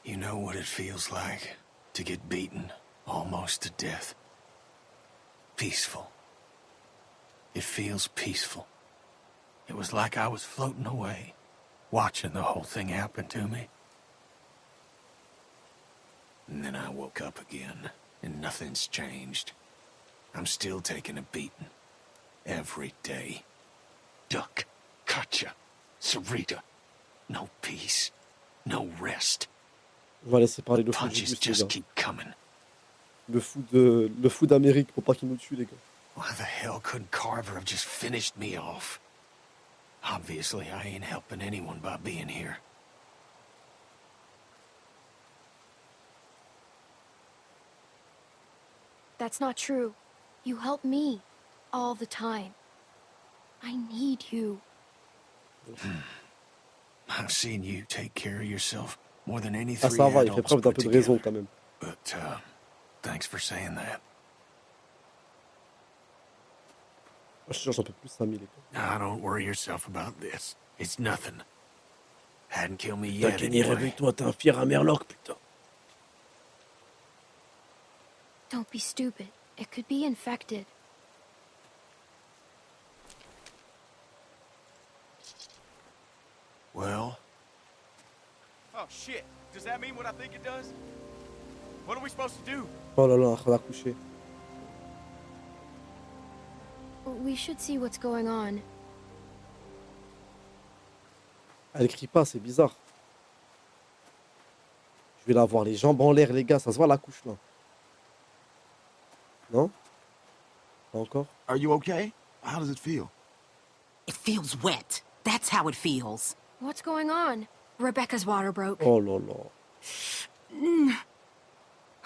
You know what it feels like to get beaten almost to death. Peaceful. It feels peaceful. It was like I was floating away, watching the whole thing happen to me. And then I woke up again, and nothing's changed. I'm still taking a beating. Every day. Duck, Katja, Sarita. No peace. No rest. On va laisser parler le fou Punches juste, les just gars. keep coming. Le fou d'Amérique pour pas qu'il nous tue, les gars. Why the hell couldn't Carver have just finished me off? Obviously, I ain't helping anyone by being here. That's not true. You help me. All the time. I need you. I've seen you take care of yourself more than any Ah, three ça va, il fait adults preuve d'un put peu de raison, together. quand même. But, thanks for saying that. Moi, je te jure, j'en peux plus, Samy, les gars. Now, don't worry yourself about this. It's nothing. Hadn't killed me Putain, yet Kenny, anyway. réveille-toi, t'es un fier à Merlock, putain. Don't be stupid. It could be infected. Well, Oh, shit. Does that mean what I think it does? What are we supposed to do? Oh là là, en train d'accoucher. We should see what's going on. Elle crie pas, c'est bizarre. Je vais la voir les jambes en l'air, les gars. Ça se voit, la couche, là. Non? Pas encore? Are you okay? How does it feel? It feels wet. That's how it feels. What's going on? Rebecca's water broke. Oh là là.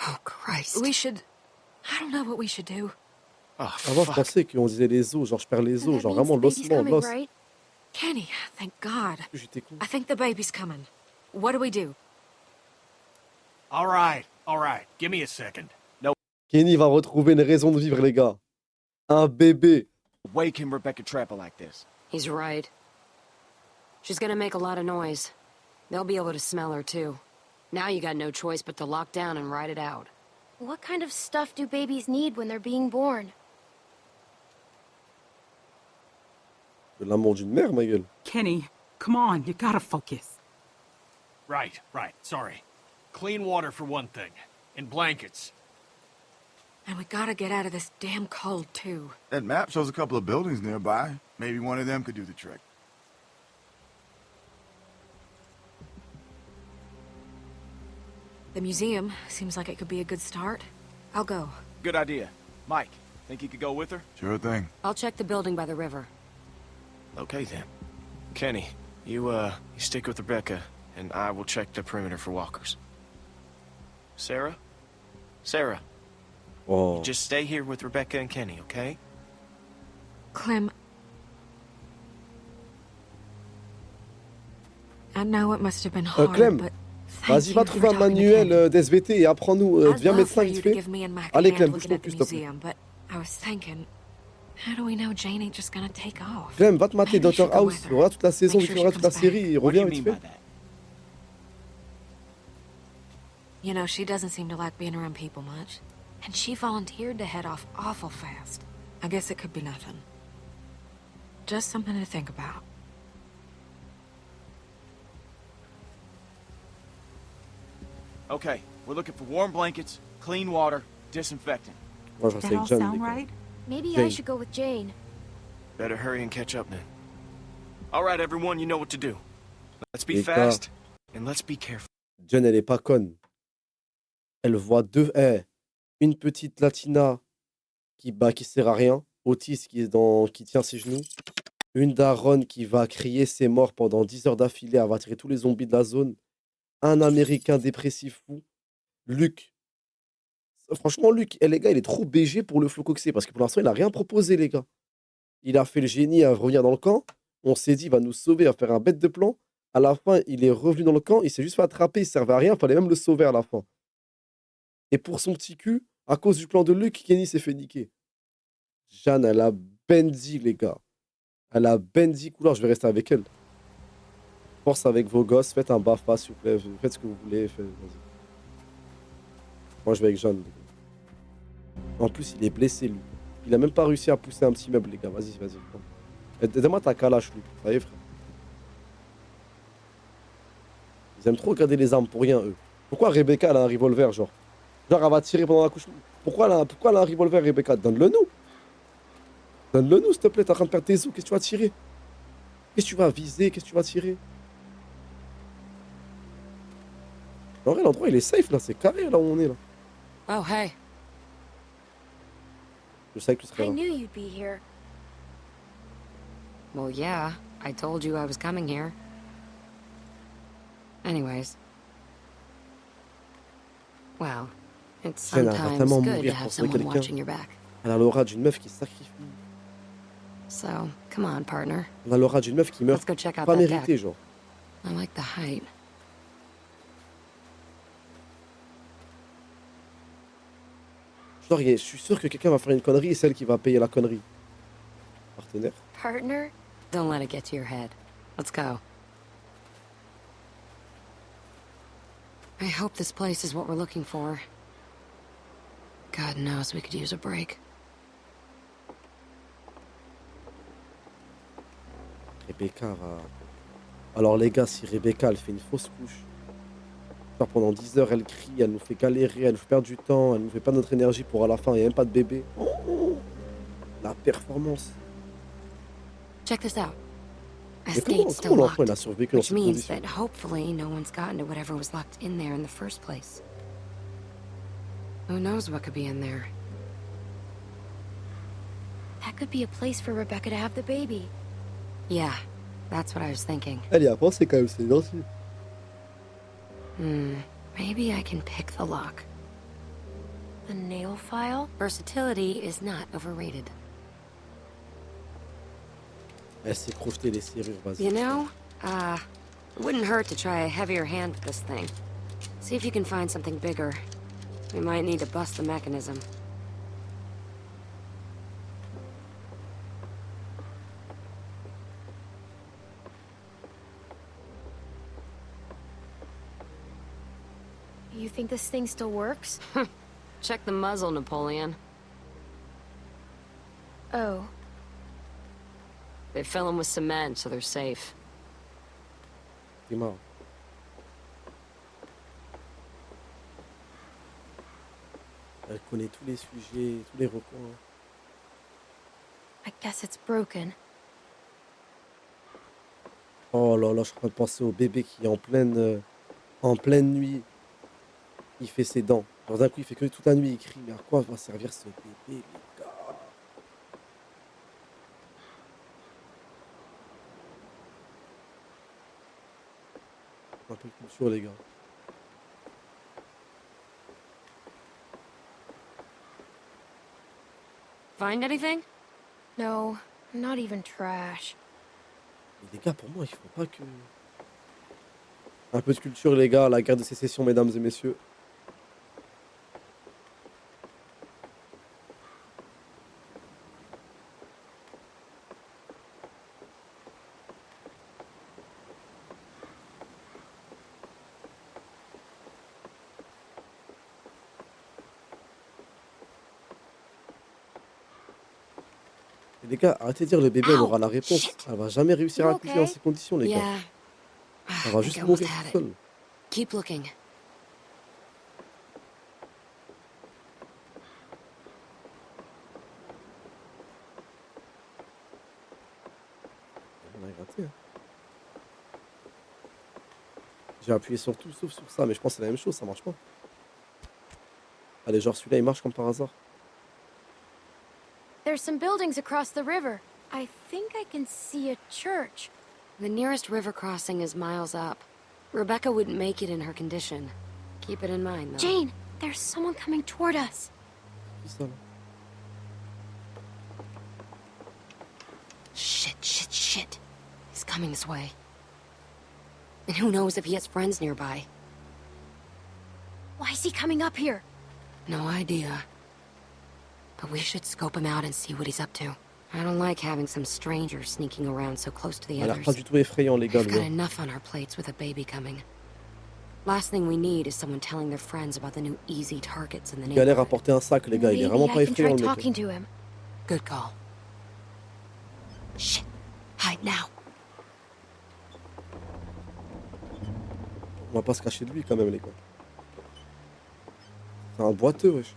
Oh, Christ. We should... I don't know what we should do. oh, Avant, je fuck. pensais qu'on disait les os, genre je perds les And os, that genre means vraiment the baby's l'ossement, coming, l'os. right? Kenny, thank God. J'étais con. I think the baby's coming. What do we do? All right. Give me a second. Kenny va retrouver une raison de vivre, les gars. Un bébé. Way can Rebecca travel like this? He's right. She's gonna make a lot of noise. They'll be able to smell her, too. Now you got no choice but to lock down and ride it out. What kind of stuff do babies need when they're being born? De l'amour d'une mère, ma gueule. Kenny, come on, you gotta focus. Right. Sorry. Clean water for one thing. And blankets. And we gotta get out of this damn cold, too. That map shows a couple of buildings nearby. Maybe one of them could do the trick. The museum seems like it could be a good start. I'll go. Good idea. Mike, think you could go with her? Sure thing. I'll check the building by the river. Okay, then. Kenny, you stick with Rebecca, and I will check the perimeter for walkers. Sarah? Sarah, Oh. just stay here with Rebecca and Kenny, okay? Clem... I know it must have been hard, Clem, but thank Vas-y, you va for trouver un talking to manuel Kenny. d'SVT et apprends-nous. I'd Deviens love médecin for vite you to fait. give me and Mac a Allez, hand Clem, looking bouge-toi at the plus, s'il te plaît. museum, but I was thinking, how do we know Jane ain't just gonna take off? Clem, va te mater Maybe you Dr should go House. with her. Regarde toute la saison, Make tu sure she regardes toute la comes back. série. What do you Reviens mean vite by fait. that? You know, she doesn't seem to like being around people much. And she volunteered to head off awful fast. I guess it could be nothing. Just something to think about. Okay, we're looking for warm blankets, Clean water, disinfectant. Moi, je reste That avec all John, les sound gars. right? Maybe Jane. I should go with Jane. Better hurry and catch up then. All right, everyone, you know what to do. Let's be Les gars. fast and let's be careful. John, elle est pas conne. Elle voit une petite latina qui sert à rien, Otis qui tient ses genoux, une daronne qui va crier ses morts pendant 10 heures d'affilée, elle va tirer tous les zombies de la zone, un américain dépressif fou, Luke. Franchement, Luke, les gars, il est trop BG pour le Flocoxé parce que pour l'instant, il a rien proposé, les gars. Il a fait le génie à revenir dans le camp. On s'est dit, il va nous sauver, à faire un bête de plan. À la fin, il est revenu dans le camp. Il s'est juste fait attraper. Il servait à rien. Il fallait même le sauver à la fin. Et pour son petit cul, à cause du plan de Luke, Kenny s'est fait niquer. Jeanne, elle a Bendy, les gars. Elle a Bendy couleur. Je vais rester avec elle. Force avec vos gosses. Faites un BAFA, s'il vous plaît. Faites ce que vous voulez. Vas-y. Moi, je vais avec Jeanne, les gars. En plus, il est blessé, lui. Il a même pas réussi à pousser un petit meuble, les gars. Vas-y, vas-y. Donne-moi ta calache, lui. Ça y est, frère. Ils aiment trop regarder les armes pour rien, eux. Pourquoi Rebecca, elle a un revolver, genre? Genre, elle va tirer pendant la couche. Pourquoi elle a un revolver, Rebecca? Donne-le nous. Donne-le nous, s'il te plaît. T'es en train de perdre tes os. Qu'est-ce que tu vas tirer? Qu'est-ce que tu vas viser? Qu'est-ce que tu vas tirer? En vrai, l'endroit, il est safe, là. C'est carré, là où on est, là. Oh, hey. Je sais que tu serais I là. knew you'd be here. Well, yeah, I told you I was coming here. Anyways. Well, it's Elle va sometimes tellement good to mourir have pour sauver someone quelqu'un. watching your back. Elle a l'aura d'une meuf qui se sacrifie. So, come on, partner. Elle a l'aura d'une meuf qui meurt Let's go check out pas that méritée, deck. genre. I like the height. Genre, je suis sûr que quelqu'un va faire une connerie et c'est elle qui va payer la connerie. Partenaire. Partner? Don't let it get to your head. Let's go. I hope this place is what we're looking for. God knows we could use a break. Rebecca va... Alors les gars, si Rebecca, elle fait une fausse couche, genre pendant 10 heures, elle crie, elle nous fait galérer, elle nous fait perdre du temps, elle nous fait perdre notre énergie pour à la fin, il n'y a même pas de bébé. Oh, la performance. Check this out. Mais This comment gate's still l'enfant, locked, il a survécu dans which ces means conditions? that hopefully no one's gotten to whatever was locked in there in the first place. Who knows what could be in there? That could be a place for Rebecca to have the baby. Yeah, that's what I was thinking. Elle y a pensé quand même, c'est gentil. Maybe I can pick the lock. The nail file? Versatility is not overrated. Elle s'est crochetée les serrures, vas-y. You know, it wouldn't hurt to try a heavier hand with this thing. See if you can find something bigger. We might need to bust the mechanism. You think this thing still works? Check the muzzle, Napoleon. Oh. They fill them with cement, so they're safe. C'est marrant. Elle connaît tous les sujets, tous les recoins. I guess it's broken. Oh là là, je suis en train de penser au bébé qui est en pleine nuit. Il fait ses dents. Alors d'un coup, il fait que toute la nuit, il crie. Mais à quoi va servir ce bébé, les gars? Un peu de culture, les gars. Find anything? No, not even trash. Mais les gars, pour moi, il faut pas que... Un peu de culture, les gars. La guerre de sécession, mesdames et messieurs. Et les gars, arrêtez de dire le bébé, elle aura la réponse. Shit. Elle va jamais réussir à You accoucher dans okay? ces conditions, les gars. Yeah. Elle I va think juste I mourir almost had toute it. seule. Keep looking. J'ai appuyé sur tout sauf sur ça, mais je pense que c'est la même chose, ça marche pas. Allez, genre celui-là, il marche comme par hasard. There's some buildings across the river. I think I can see a church. The nearest river crossing is miles up. Rebecca wouldn't make it in her condition. Keep it in mind, though. Jane, there's someone coming toward us. C'est ça, là. Shit. He's coming this way. And who knows if he has friends nearby. Why is he coming up here? No idea. But we should scope him out and see what he's up to. I don't like having some stranger sneaking around so close to the Il a l'air others. pas du tout effrayant, les gars, We've lui, got hein. enough on our plates with a baby coming. Last thing we need is someone telling their friends about the new easy targets in the Il galère à neighborhood. porter un sac, les gars. Il est Maybe vraiment I pas can effrayant, try le mec, là. talking to him. Good call. Shit. Hide now. On va pas se cacher de lui, quand même, les gars. C'est un boiteux, wesh.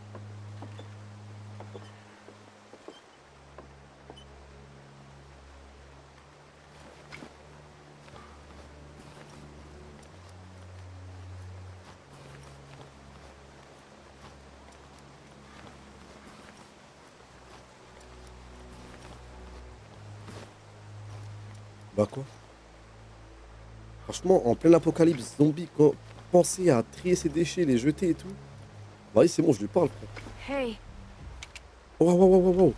Bah quoi? Franchement, en plein apocalypse zombie, penser à trier ses déchets, les jeter et tout. Vas-y, c'est bon, je lui parle, frère. Hey, Oh, wow, wow, wow, wow, wow.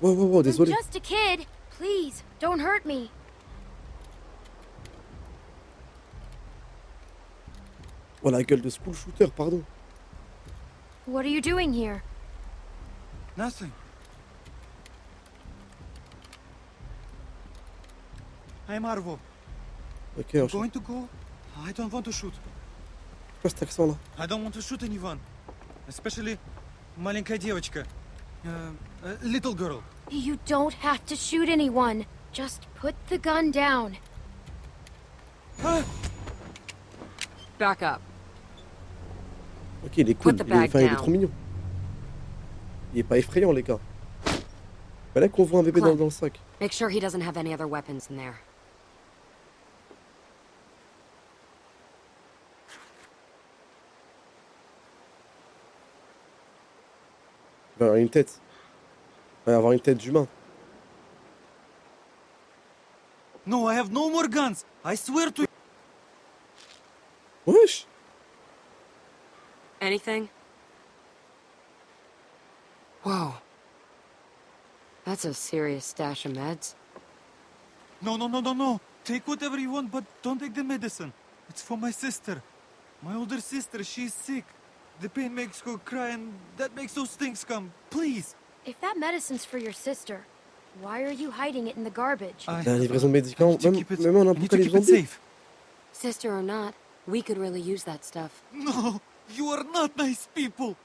Wow, wow, wow, I'm désolé. just a kid. Please, don't hurt me. Oh, la gueule de school shooter, pardon. What are you doing here? Nothing. I'm Arvo. Ok, I'm enchaîne. going to go. I don't want to shoot. Quoi cet accent, là? I don't want to shoot anyone. Especially маленькая девочка. Little girl. You don't have to shoot anyone. Just put the gun down. Back up. Ok, il est cool. Put the Il est, bag enfin, il est down. trop mignon. Il est pas effrayant, les gars. Fallait qu'on voit un bébé Clem. dans le sac. Make sure he doesn't have any other weapons in there. Il va avoir une tête. Il va avoir une tête d'humain. No, I have no more guns. I swear to you. Wesh! Anything? Whoa. That's a serious stash of meds. No. Take whatever you want, but don't take the medicine. It's for my sister. My older sister, she's sick. The pain makes her cry and that makes those things come. Please. If that medicine's for your sister, why are you hiding it in the garbage? La livraison de I médicaments, need to même, keep it, même en I need to apocalypse keep it zombie. safe. Sister or not, we could really use that stuff. No, you are not nice people.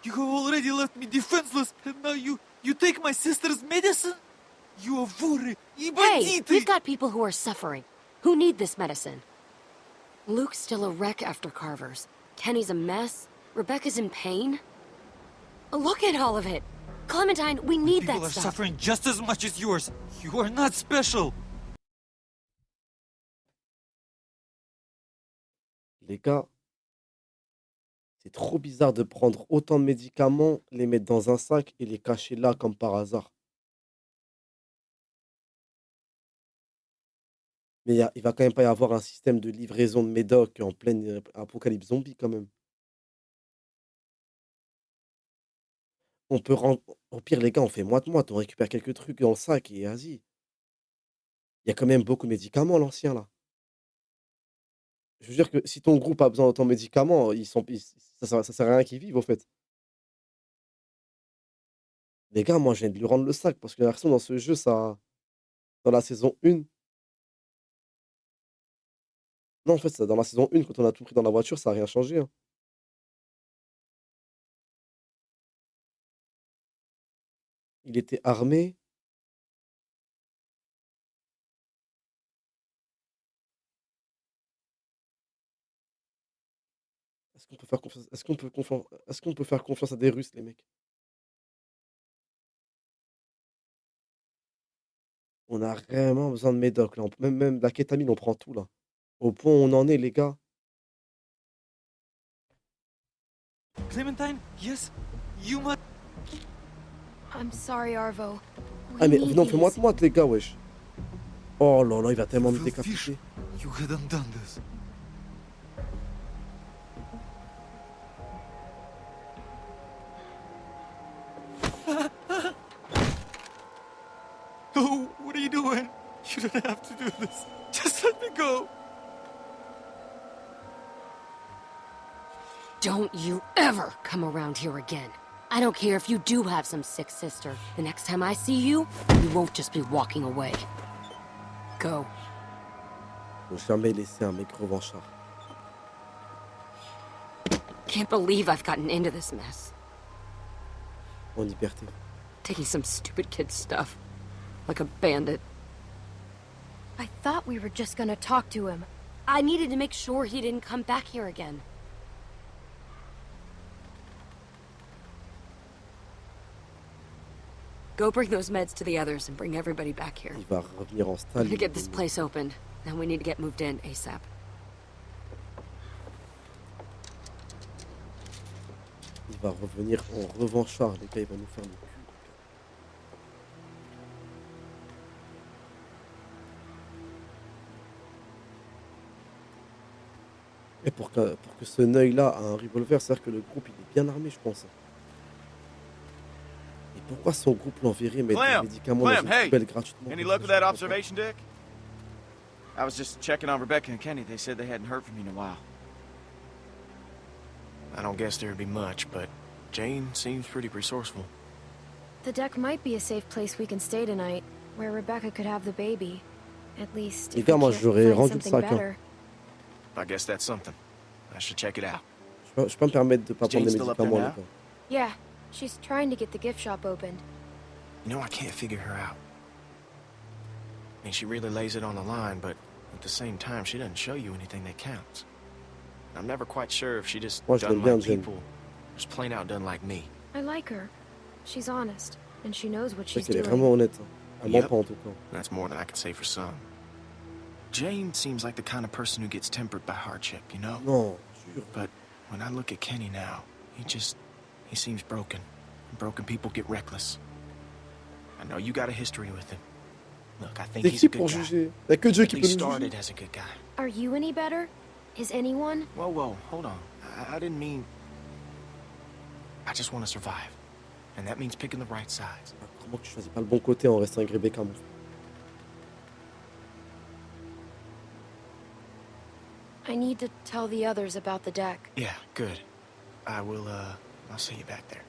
You have already left me defenseless, and now you take my sister's medicine? You are vorы и Hey, бандиты! we've got people who are suffering, who need this medicine. Luke's still a wreck after Carver's. Kenny's a mess. Rebecca's in pain. Look at all of it. Clementine, we need People that are stuff. suffering just as much as yours. You are not special. Les gars, c'est trop bizarre de prendre autant de médicaments, les mettre dans un sac et les cacher là comme par hasard. Mais il va quand même pas y avoir un système de livraison de médoc en pleine apocalypse zombie quand même. On peut rendre... Au pire, les gars, on fait moite-moite, on récupère quelques trucs dans le sac et vas-y. Il y a quand même beaucoup de médicaments, l'ancien, là. Je veux dire que si ton groupe a besoin d'autant de médicaments, ça sert à rien qu'ils vivent, au fait. Les gars, moi, je viens de lui rendre le sac parce que la version dans ce jeu, ça... Dans la saison 1... Non, en fait, dans la saison 1, quand on a tout pris dans la voiture, ça a rien changé, hein. Il était armé. Est-ce qu'on peut faire confiance est-ce qu'on peut faire confiance à des Russes, les mecs? On a vraiment besoin de médoc, là. Même de la kétamine, on prend tout, là. Au point où on en est, les gars. Clementine, yes? You must... I'm sorry, Arvo. Ah, mais need non, these. fais moite-moite, les gars, wesh. Oh là là, il va tellement me Will fish. décapiter. You hadn't done this. Oh, what are you doing? You don't have to do this. Just let me go. Don't you ever come around here again. I don't care if you do have some sick sister. The next time I see you, you won't just be walking away. Go. Faut jamais laisser un mec revanchard. Can't believe I've gotten into this mess. En liberté. Taking some stupid kid stuff. Like a bandit. I thought we were just gonna talk to him. I needed to make sure he didn't come back here again. Go bring those meds to the others and bring everybody back here. Il va revenir en We style. need to get this place opened. Then we need to get moved in ASAP. Il va revenir en revanchard, les gars. Il va nous faire le cul. Et pour que ce œil-là a un revolver, c'est-à-dire que le groupe il est bien armé, je pense. Et pourquoi son groupe l'enverrait mettre des Clem! médicaments dans Clem, une hey! poubelle gratuitement? Any luck with that observation deck? I was just checking on Rebecca and Kenny. They said they hadn't heard from you in a while. I don't guess there'd be much, but Jane seems pretty resourceful. The deck might be a safe place we can stay tonight, where Rebecca could have the baby. At least, Les if gars, we moi can't j'aurais find rendu le something sac. Hein. better. I guess that's something. I should check it out. Je peux me permettre de pas prendre des Jane's still up there médicaments, les now? gars. Yeah, she's trying to get the gift shop opened. You know, I can't figure her out. I mean, she really lays it on the line, but at the same time, she doesn't show you anything that counts. I'm never quite sure if she just Moi, je doesn't l'aime bien, like Jane. people, or just plain out doesn't like me. I like her. She's honest, and she knows what C'est she's qu'elle est doing. vraiment honnête. Hein. Elle ment Yep. pas en tout cas. That's more than I can say for some. Jane seems like the kind of person who gets tempered by hardship, you know? Non, jure. But when I look at Kenny now, he seems broken. And broken people get reckless. I know you got a history with him. Look, I think C'est he's a qui pour good guy. juger? Y'a que Dieu At qui peut least nous started juger. as a good guy. Are you any better? Is anyone? Whoa, hold on. I didn't mean... I just want to survive. And that means picking the right sides. Comment que tu choisis pas le bon côté en restant avec Rebecca, mon frère? I need to tell the others about the deck. Yeah, good. I'll see you back there.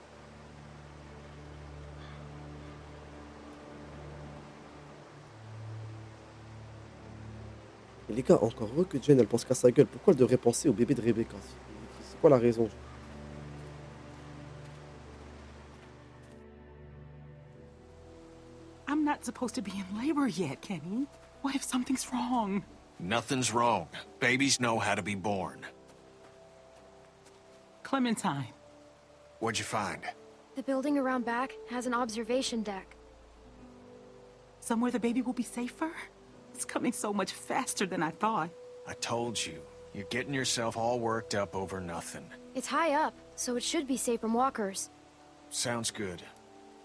Mais les gars, encore heureux que Jane elle pense qu'à sa gueule. Pourquoi elle devrait penser au bébé de Rebecca? C'est quoi la raison? I'm not supposed to be in labor yet, Kenny. What if something's wrong? Nothing's wrong. Babies know how to be born. Clementine. What'd you find? The building around back has an observation deck. Somewhere the baby will be safer? It's coming so much faster than I thought. I told you. You're getting yourself all worked up over nothing. It's high up, so it should be safe from walkers. Sounds good.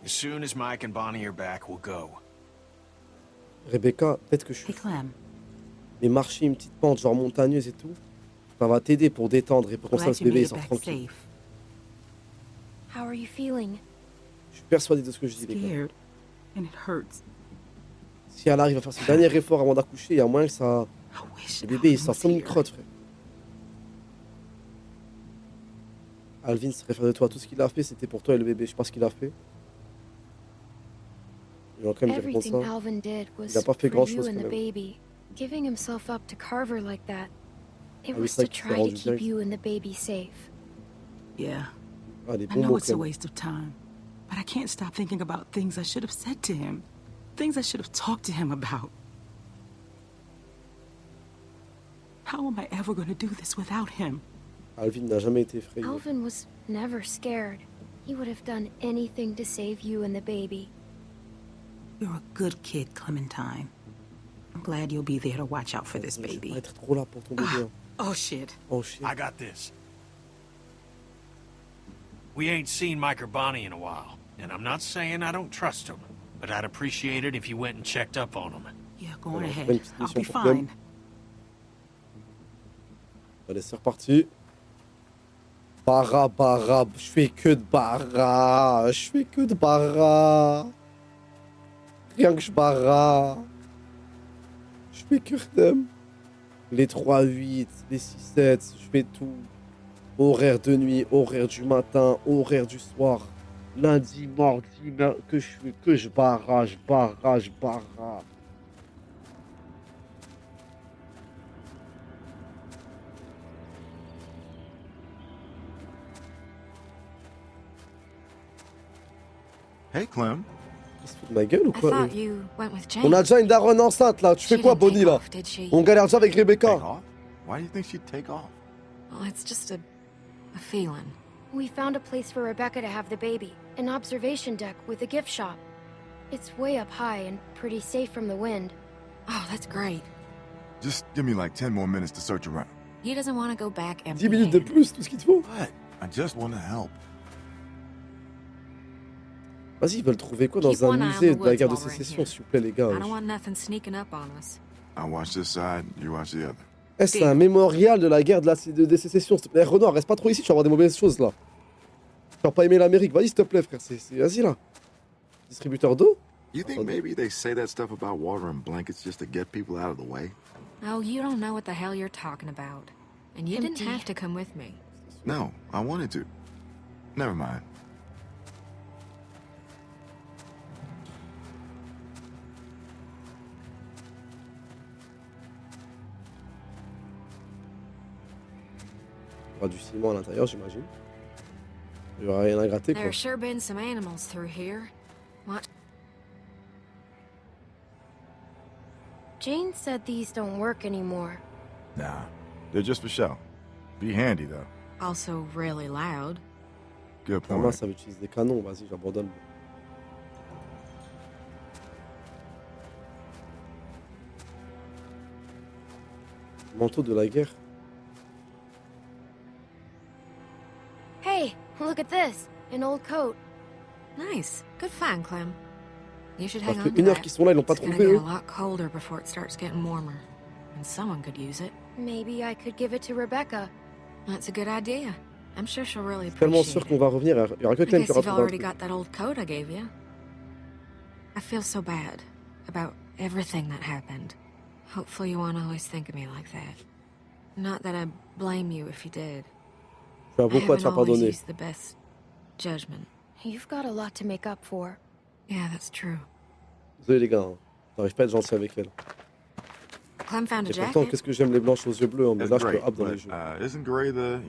As soon as Mike and Bonnie are back, we'll go. Rebecca, peut-être que je Hey, suis... Clem. Mais marcher une petite pente genre montagneuse et tout, ça va t'aider pour détendre et pour comme ça Glad ce you bébé made il it sort back tranquille. safe. How are you feeling? Je suis persuadé de ce que je dis, les gars. Scared. And it hurts. Si elle arrive à faire son dernier effort avant d'accoucher, il y a moyen que ça... I wish Le bébé il Alvin sort was comme une here. crotte, frère. Alvin serait fier de toi. Tout ce qu'il a fait, c'était pour toi et le bébé. Je sais pas ce qu'il a fait. Il va quand même dire Everything ça. Alvin did was Il a pas fait for grand you chose and quand the même. baby. Giving himself up to Carver like that. It Ah oui, was c'est vrai to qu'il s'est try to rendu keep direct. you and the baby safe. Yeah. Ah, des I bons know mots, it's a Clem. waste of time, but I can't stop thinking about things I should have said to him. Things I should have talked to him about. How am I ever going to do this without him? Alvin n'a jamais été effrayé. Alvin was never scared. He would have done anything to save you and the baby. You're a good kid, Clementine. I'm glad you'll be there to watch out for this Je vais baby. pas être trop là pour ton bébé. hein. Oh, shit. Oh shit. I got this. We ain't seen Mike or Bonnie in a while, and I'm not saying I don't trust them, but I'd appreciate it if you went and checked up on them. Yeah, go on Ouais, ahead. une petite I'll mission be pour Clem. fine. Allez, c'est reparti. Bara, je fais que de bara. Je fais que de bara. Rien que je bara. Je fais que Redem. Les 3-8, les 6-7, je fais tout. Horaire de nuit, horaire du matin, horaire du soir. Lundi, mardi, que je bara, je bara, je bara. Hey, Clem. Il se fout de ma gueule ou I quoi? thought you went with Jane. On a déjà une daronne enceinte là. Tu fais She quoi, didn't take Bonnie là? off, did she? On galère déjà avec Take Rebecca. off? Why do you think she'd take off? Well, it's just a feeling. We found a place for Rebecca to have the baby. An observation deck with a gift shop. It's way up high and pretty safe from the wind. Oh, that's great. Just give me like 10 more minutes to search around. He doesn't want to go back 10 minutes de empty-handed. plus, tout ce qu'il te faut. What? I just want to help. Vas-y, ils veulent trouver quoi Keep dans un one eye on musée the de la woods guerre de while we're in sécession, here. s'il vous plaît, les gars. I wesh. don't want nothing sneaking up on us. I watch this side, you watch the other. Eh, c'est un mémorial de la guerre de sécession. S'il te plaît, Renoir, reste pas trop ici, tu vas avoir des mauvaises choses là. Tu vas pas aimer l'Amérique. Vas-y, s'il te plaît, frère. Vas-y là. Distributeur d'eau? You think maybe they say that stuff about water and blankets just to get people out of the way? Oh, you don't know what the hell you're talking about. And you didn't Empty. have to come with me. No, I wanted to. Never mind. Il y aura du ciment à l'intérieur, j'imagine. Il y aura rien à gratter, quoi. There's sure been some animals through here. What? Jane said these don't work anymore. Nah, they're just for show. Be handy though. Also really loud. Good La main, point. ça utilise des canons. Vas-y, j'abandonne. Manteau de la guerre. Hey, look at this. An old coat. Nice. Good find, Clem. You should Ça hang fait on to une heure that. qu'ils sont là, ils l'ont pas It's gonna trouvé, get eux. a lot colder before it starts getting warmer. And someone could use it. Maybe I could give it to Rebecca. That's a good idea. I'm sure she'll really Tellement appreciate sûr it. qu'on va revenir. Il y aura que I Clem guess qui aura you've trouvé un already truc. got that old coat I gave you. I feel so bad about everything that happened. Hopefully you won't always think of me like that. Not that I blame you if you did. Tu as I beaucoup à te haven't faire always pardonner. used the best judgment. You've got a lot to make up for. Yeah, that's true. Désolé, les gars. Hein. J'arrive pas à être gentil avec elle. Clem found a Et pourtant, jacket. qu'est-ce que j'aime les blanches aux yeux bleus. Hein. Mais That's là, je peux great, hop dans les but jeux. isn't Gray the,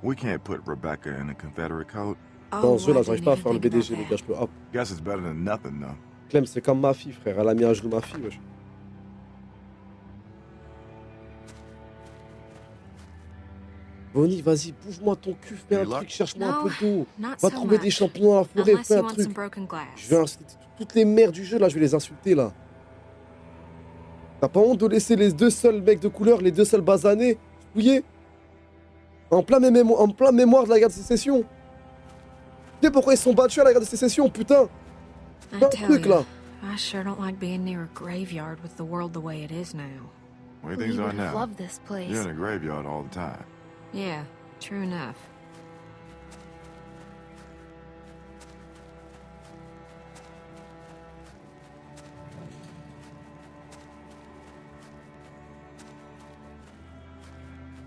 we can't put Rebecca in a Confederate coat. Dans Oh, ce jeu, là, I j'arrive didn't pas à even faire le think about BDG, les that. gars. Je peux hop. Guess it's better than nothing, though. Clem, c'est comme ma fille, frère. Elle a mis à genoux ma fille, wesh. Bonnie, vas-y, bouge-moi ton cul, fais un Hey, truc, cherche-moi un No, peu d'eau. not Va so trouver des much. champignons dans la forêt, Unless fais you un want truc. some broken glass. Je vais insulter toutes les mères du jeu, là, je vais les insulter, là. T'as pas honte de laisser les deux seuls mecs de couleur, les deux seuls basanés, fouillés en plein mémoire de la guerre de sécession. Tu sais pourquoi ils sont battus à la guerre de sécession, putain? I Fais un tell truc, you, là. I sure don't like being near a graveyard with the world the way it is now. Where We things are would have now. loved this place. You're in a graveyard all the time. Yeah, true enough.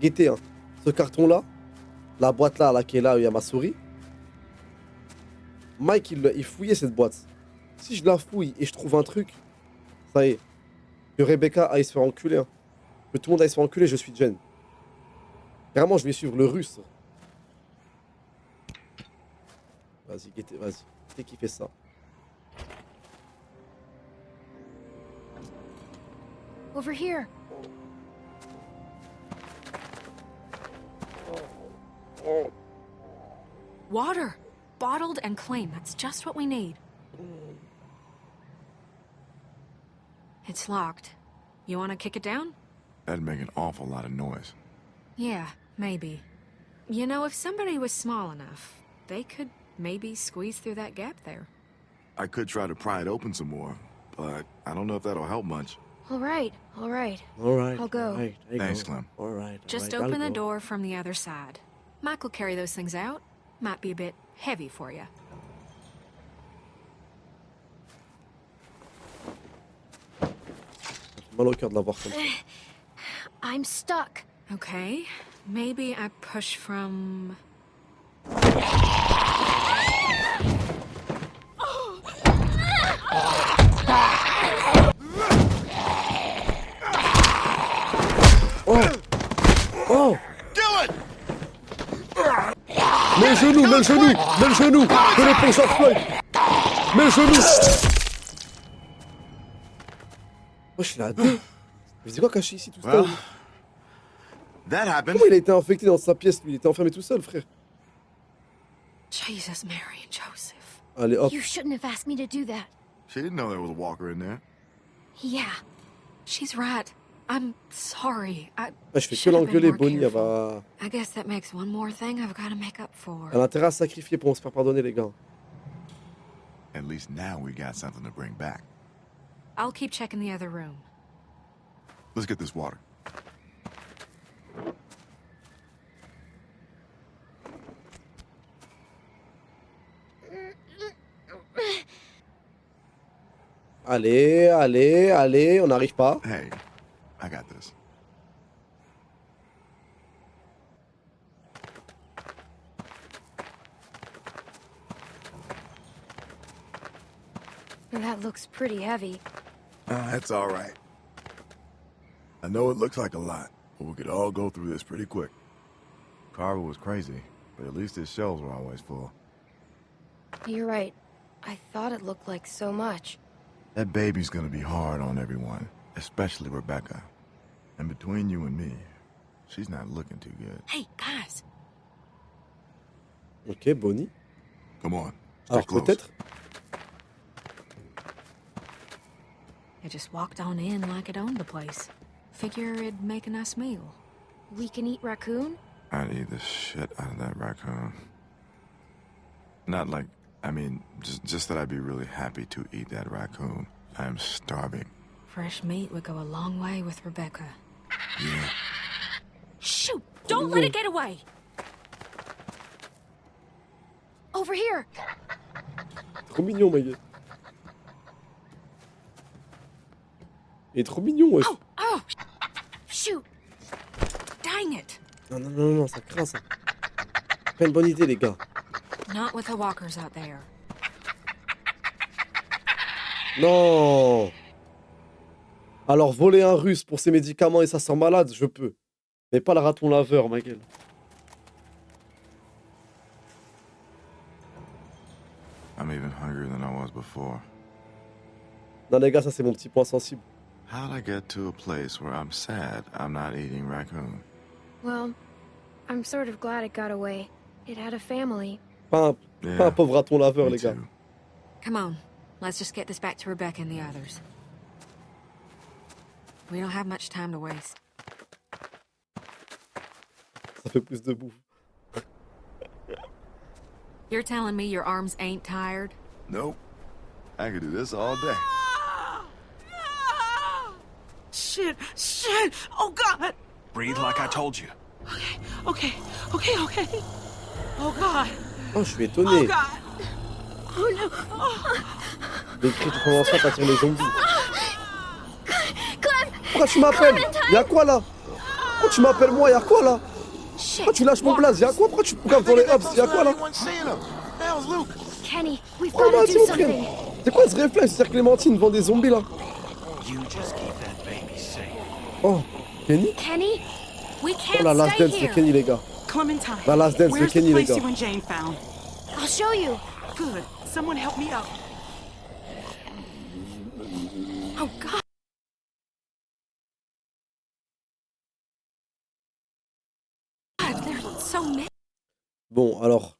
Guettez, hein. Ce carton-là, la boîte là, qui est là, où il y a ma souris. Mike, il fouillait cette boîte. Si je la fouille et je trouve un truc, ça y est. Que Rebecca aille se faire enculer. Hein. Que tout le monde aille se faire enculer, je suis Jen. Carrément, je vais suivre le russe. Vas-y, Guettez, vas-y. Guettez qui fait ça. Over here. Water! Bottled and clean. That's just what we need. It's locked. You want to kick it down? That'd make an awful lot of noise. Yeah, maybe. You know, if somebody was small enough, they could maybe squeeze through that gap there. I could try to pry it open some more, but I don't know if that'll help much. All right, all right. Alright. I'll go. Alright, there you Thanks, go. Clem. Alright. Just alright, open I'll the go. door from the other side. Mike will carry those things out. Might be a bit heavy for you. Mal au cœur de l'avoir comme ça. I'm stuck. Okay, maybe I push from... Oh! Do it! Mets le genou, mets le genou, mets le genou! Fais le pont George Floyd! Mets le genou! Moi, je suis là à deux. Mais c'est quoi caché ici tout seul? Well, that happened. Comment il a été infecté dans sa pièce, lui? Il était enfermé tout seul, frère. Jesus, Mary and Joseph. Allez, hop. You shouldn't have asked me to do that. She didn't know there was a walker in there. Yeah, she's right. I'm sorry. I Ah, je fais que should have been l'engueuler, more Bonnie, elle careful. va... I guess that makes one more thing I've got to make up for. Elle a intérêt à se sacrifier pour se faire pardonner, les gars. At least now we got something to bring back. I'll keep checking the other room. Let's get this water. Allez, allez, allez, on n'arrive pas. Hey, I got this. That looks pretty heavy. That's all right. I know it looks like a lot, but we could all go through this pretty quick. Carver was crazy, but at least his shelves were always full. You're right. I thought it looked like so much. That baby's gonna be hard on everyone, especially Rebecca. And between you and me, she's not looking too good. Hey, guys. Ok, Bonnie. Come on, stay Alors, close. peut-être... It just walked on in like it owned the place. Figure it'd make a nice meal. We can eat raccoon? I'd eat the shit out of that raccoon. Not like, I mean, just that I'd be really happy to eat that raccoon. I'm starving. Fresh meat would go a long way with Rebecca. Yeah. Shoot! Don't let it get away! Over here! Trop mignon, ma gueule. Il est trop mignon, wesh. Oh! Oh! Shoot! Dang it! Non, non, non, non, ça craint, ça. Pas une bonne idée, les gars. Not with the walkers out there. Non. Alors, voler un russe pour ses médicaments et ça sent malade, je peux. Mais pas le raton laveur, ma gueule. I'm even hungrier than I was before. Non, les gars, ça, c'est mon petit point sensible. How'd I get to a place where I'm sad I'm not eating raccoon? Well, I'm sort of glad it got away. It had a family. Pas un pauvre raton laveur, me les gars. too. Come on, let's just get this back to Rebecca and the others. We don't have much time to waste. Ça fait plus de bouffe. You're telling me your arms ain't tired? Nope. I could do this all day. Shit! Shit! Oh, God! Breathe like I told you. Okay. Oh, God! Oh, je suis Oh, étonné. God! Oh, no! Les cris de commencer à attirer les zombies. Clem! Pourquoi tu m'appelles? Y'a quoi, là? Pourquoi tu m'appelles, moi? Y'a quoi, là? Pourquoi tu lâches mon blaze? Y'a quoi? Pourquoi tu me graves dans les hubs? Y'a quoi, là? Kenny, we've Oh, got to do mon something. frère. C'est quoi ce réflexe? C'est-à-dire Clémentine vend des zombies, là? You just keep that baby safe. Oh, Kenny? Kenny? We Oh, can't la last stay dance de here. Kenny, les gars. Clementine. La last dance de Where's Kenny, the les place gars. you and Jane found? I'll show you. Good. Someone help me up. Oh, God. There's so many. Bon, alors,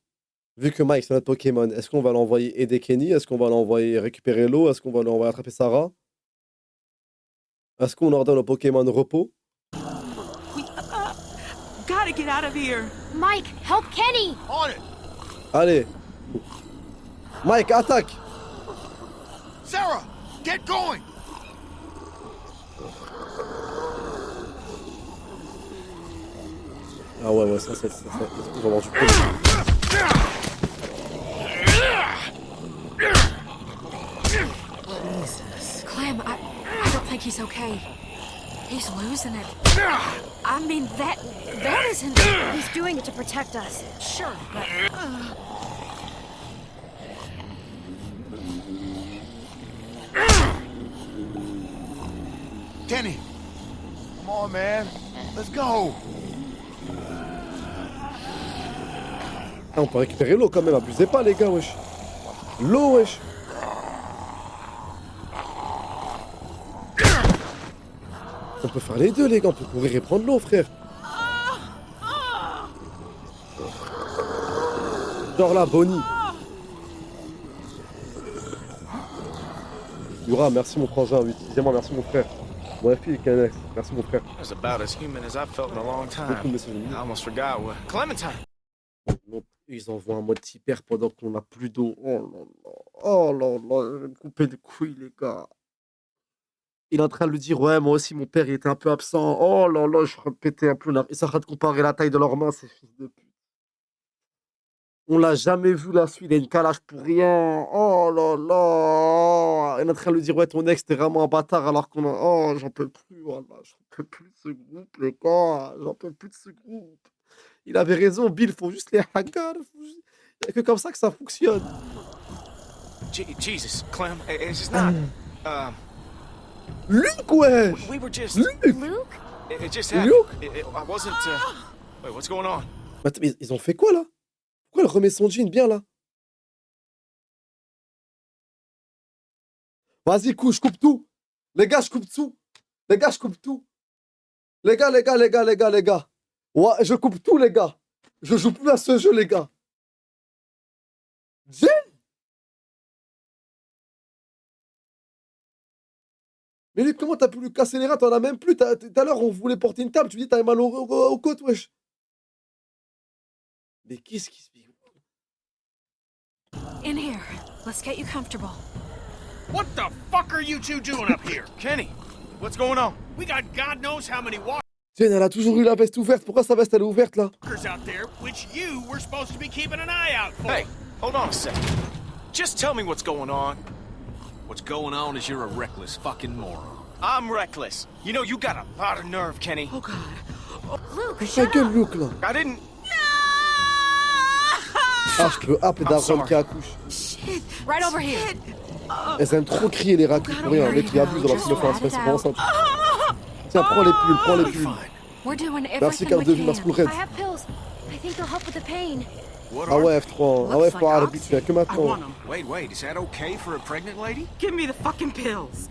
vu que Mike, c'est notre Pokémon, est-ce qu'on va l'envoyer aider Kenny? Est-ce qu'on va l'envoyer récupérer l'eau? Est-ce qu'on va l'envoyer attraper Sarah? Est-ce qu'on ordonne au Pokémon repos? We gotta get out of here. Mike, help Kenny! On it! Allez. Mike, attaque! Sarah, get going! Ah ouais, ça. Ils vont manger du Jesus. Clem, I don't think he's okay. He's losing it. I mean, that isn't... He's doing it to protect us. Sure, but... Kenny! Come on, man. Let's go! Ah, on peut récupérer l'eau quand même, abusez pas les gars, wesh. L'eau, wesh. On peut faire les deux les gars, on peut courir et prendre l'eau frère. Genre là, Bonnie. Yura, merci mon frangin, oui, excusez-moi, merci mon frère. Mon fille, Canex, merci mon frère. That's about as human as I've felt in a long time. I almost forgot what... Clementine! Ils envoient un mode hyper pendant qu'on n'a plus d'eau. Oh là là, je vais me couper de couilles les gars. Il est en train de lui dire, ouais, moi aussi, mon père, il était un peu absent. Oh là là, je répétais un peu. Ils sont en train de comparer la taille de leurs mains, ces fils de pute. On l'a jamais vu, la suite. Il a une calage pour rien. Oh là là. Il est en train de lui dire, ouais, ton ex, t'es vraiment un bâtard, alors qu'on a... Oh, j'en peux plus. Oh là, j'en peux plus de ce groupe, les gars. J'en peux plus de ce groupe. Il avait raison, Bill, faut juste les hackers. Il n'y a que comme ça que ça fonctionne. Jesus, Clem, it's just not... Luke, wesh! We were just... Luke? It just happened. Luke? I wasn't... Wait, what's going on? Attends, mais ils ont fait quoi, là? Pourquoi elle remet son jean bien, là? Vas-y, je coupe tout. Les gars, je coupe tout. Les gars, je coupe tout. Les gars. Ouais, je coupe tout, les gars. Je joue plus à ce jeu, les gars. Jean? Mais Luc, comment t'as pu lui casser les rats? T'en as même plus. Tout à l'heure, on voulait porter une table. Tu dis, t'avais mal aux côtes, wesh. Mais qu'est-ce qui se passe? In here. Let's get you comfortable. What the fuck are you two doing up here? Kenny, what's going on? We got God knows how many walkers Tiens, elle a toujours eu la veste ouverte. Pourquoi sa veste, elle est ouverte, là? out there, which you were supposed to be keeping an eye out for. Hey, hold on a second. Just tell me what's going on. What's going on is you're a reckless fucking moron. I'm reckless. You know, you got a lot of nerve, Kenny. Oh, God. Luke, Ta shut gueule, up! Luke, là. I didn't... Ah, je peux happer d'Aaron qui accouche. Shit. Right over here. Elles aiment trop crier les raccoons pour rien. Le mec, il abuse dans la silence, c'est pas enceinte. Tiens, prends les pilules. We're doing Merci, everything carte de we vie, can. merci pour le raid. I have pills. I think they'll help with the pain. Ah ouais, F3. Ah ouais, F3 arbitre, tu fais que I maintenant. want them. Wait, is that okay for a pregnant lady? Give me the fucking pills.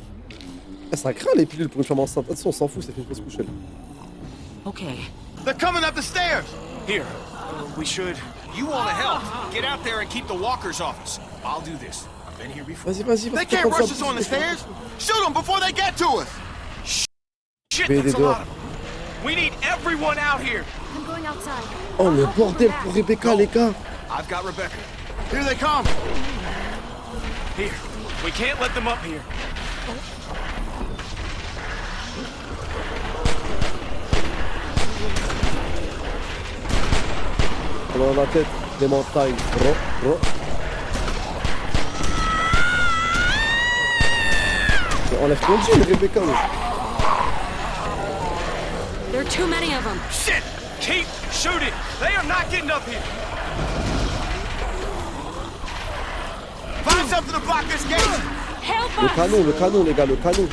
Eh, ça craint les pilules pour une femme enceinte. De toute façon, on s'en fout, c'est fait une fausse couche. Elle. Okay. They're coming up the stairs. Here, we should... You want to help? Get out there and keep the walkers off us. I'll do this. I've been here before. Vas-y, They can't rush us on the stairs. Shoot them before they get to us. Shit, Vais aider that's a dehors. lot of them. We need everyone out here. I'm going outside. Oh, le bordel pour Rebecca, les gars. I've got Rebecca. Here they come. Here, we can't let them up here. Dans la tête, des montagnes. Bro. Mais enlève ton jean, Rebecca, wesh. There are too many of them. Shit! Keep shooting! They are not getting up here! Find something to block this gate. Help Le us! canon, les gars, le canon.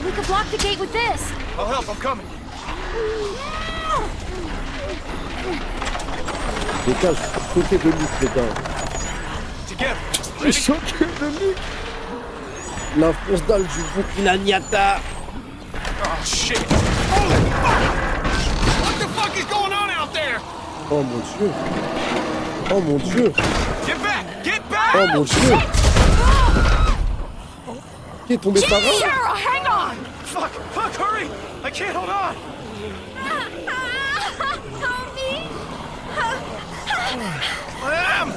We could block the gate with this. I'll help, I'm coming. Les gars, je suis choqué de Luke, les gars. Together. Je suis choqué de Luke. La force dalle du Burkina Niata. Oh, shit. Holy fuck! What the fuck is going on out there? Oh mon dieu. Oh mon dieu. Get back! Get back! Oh mon dieu. Qui est tombé par là? Sarah, hang on! Fuck! Kid, hold on! Help me! Clem!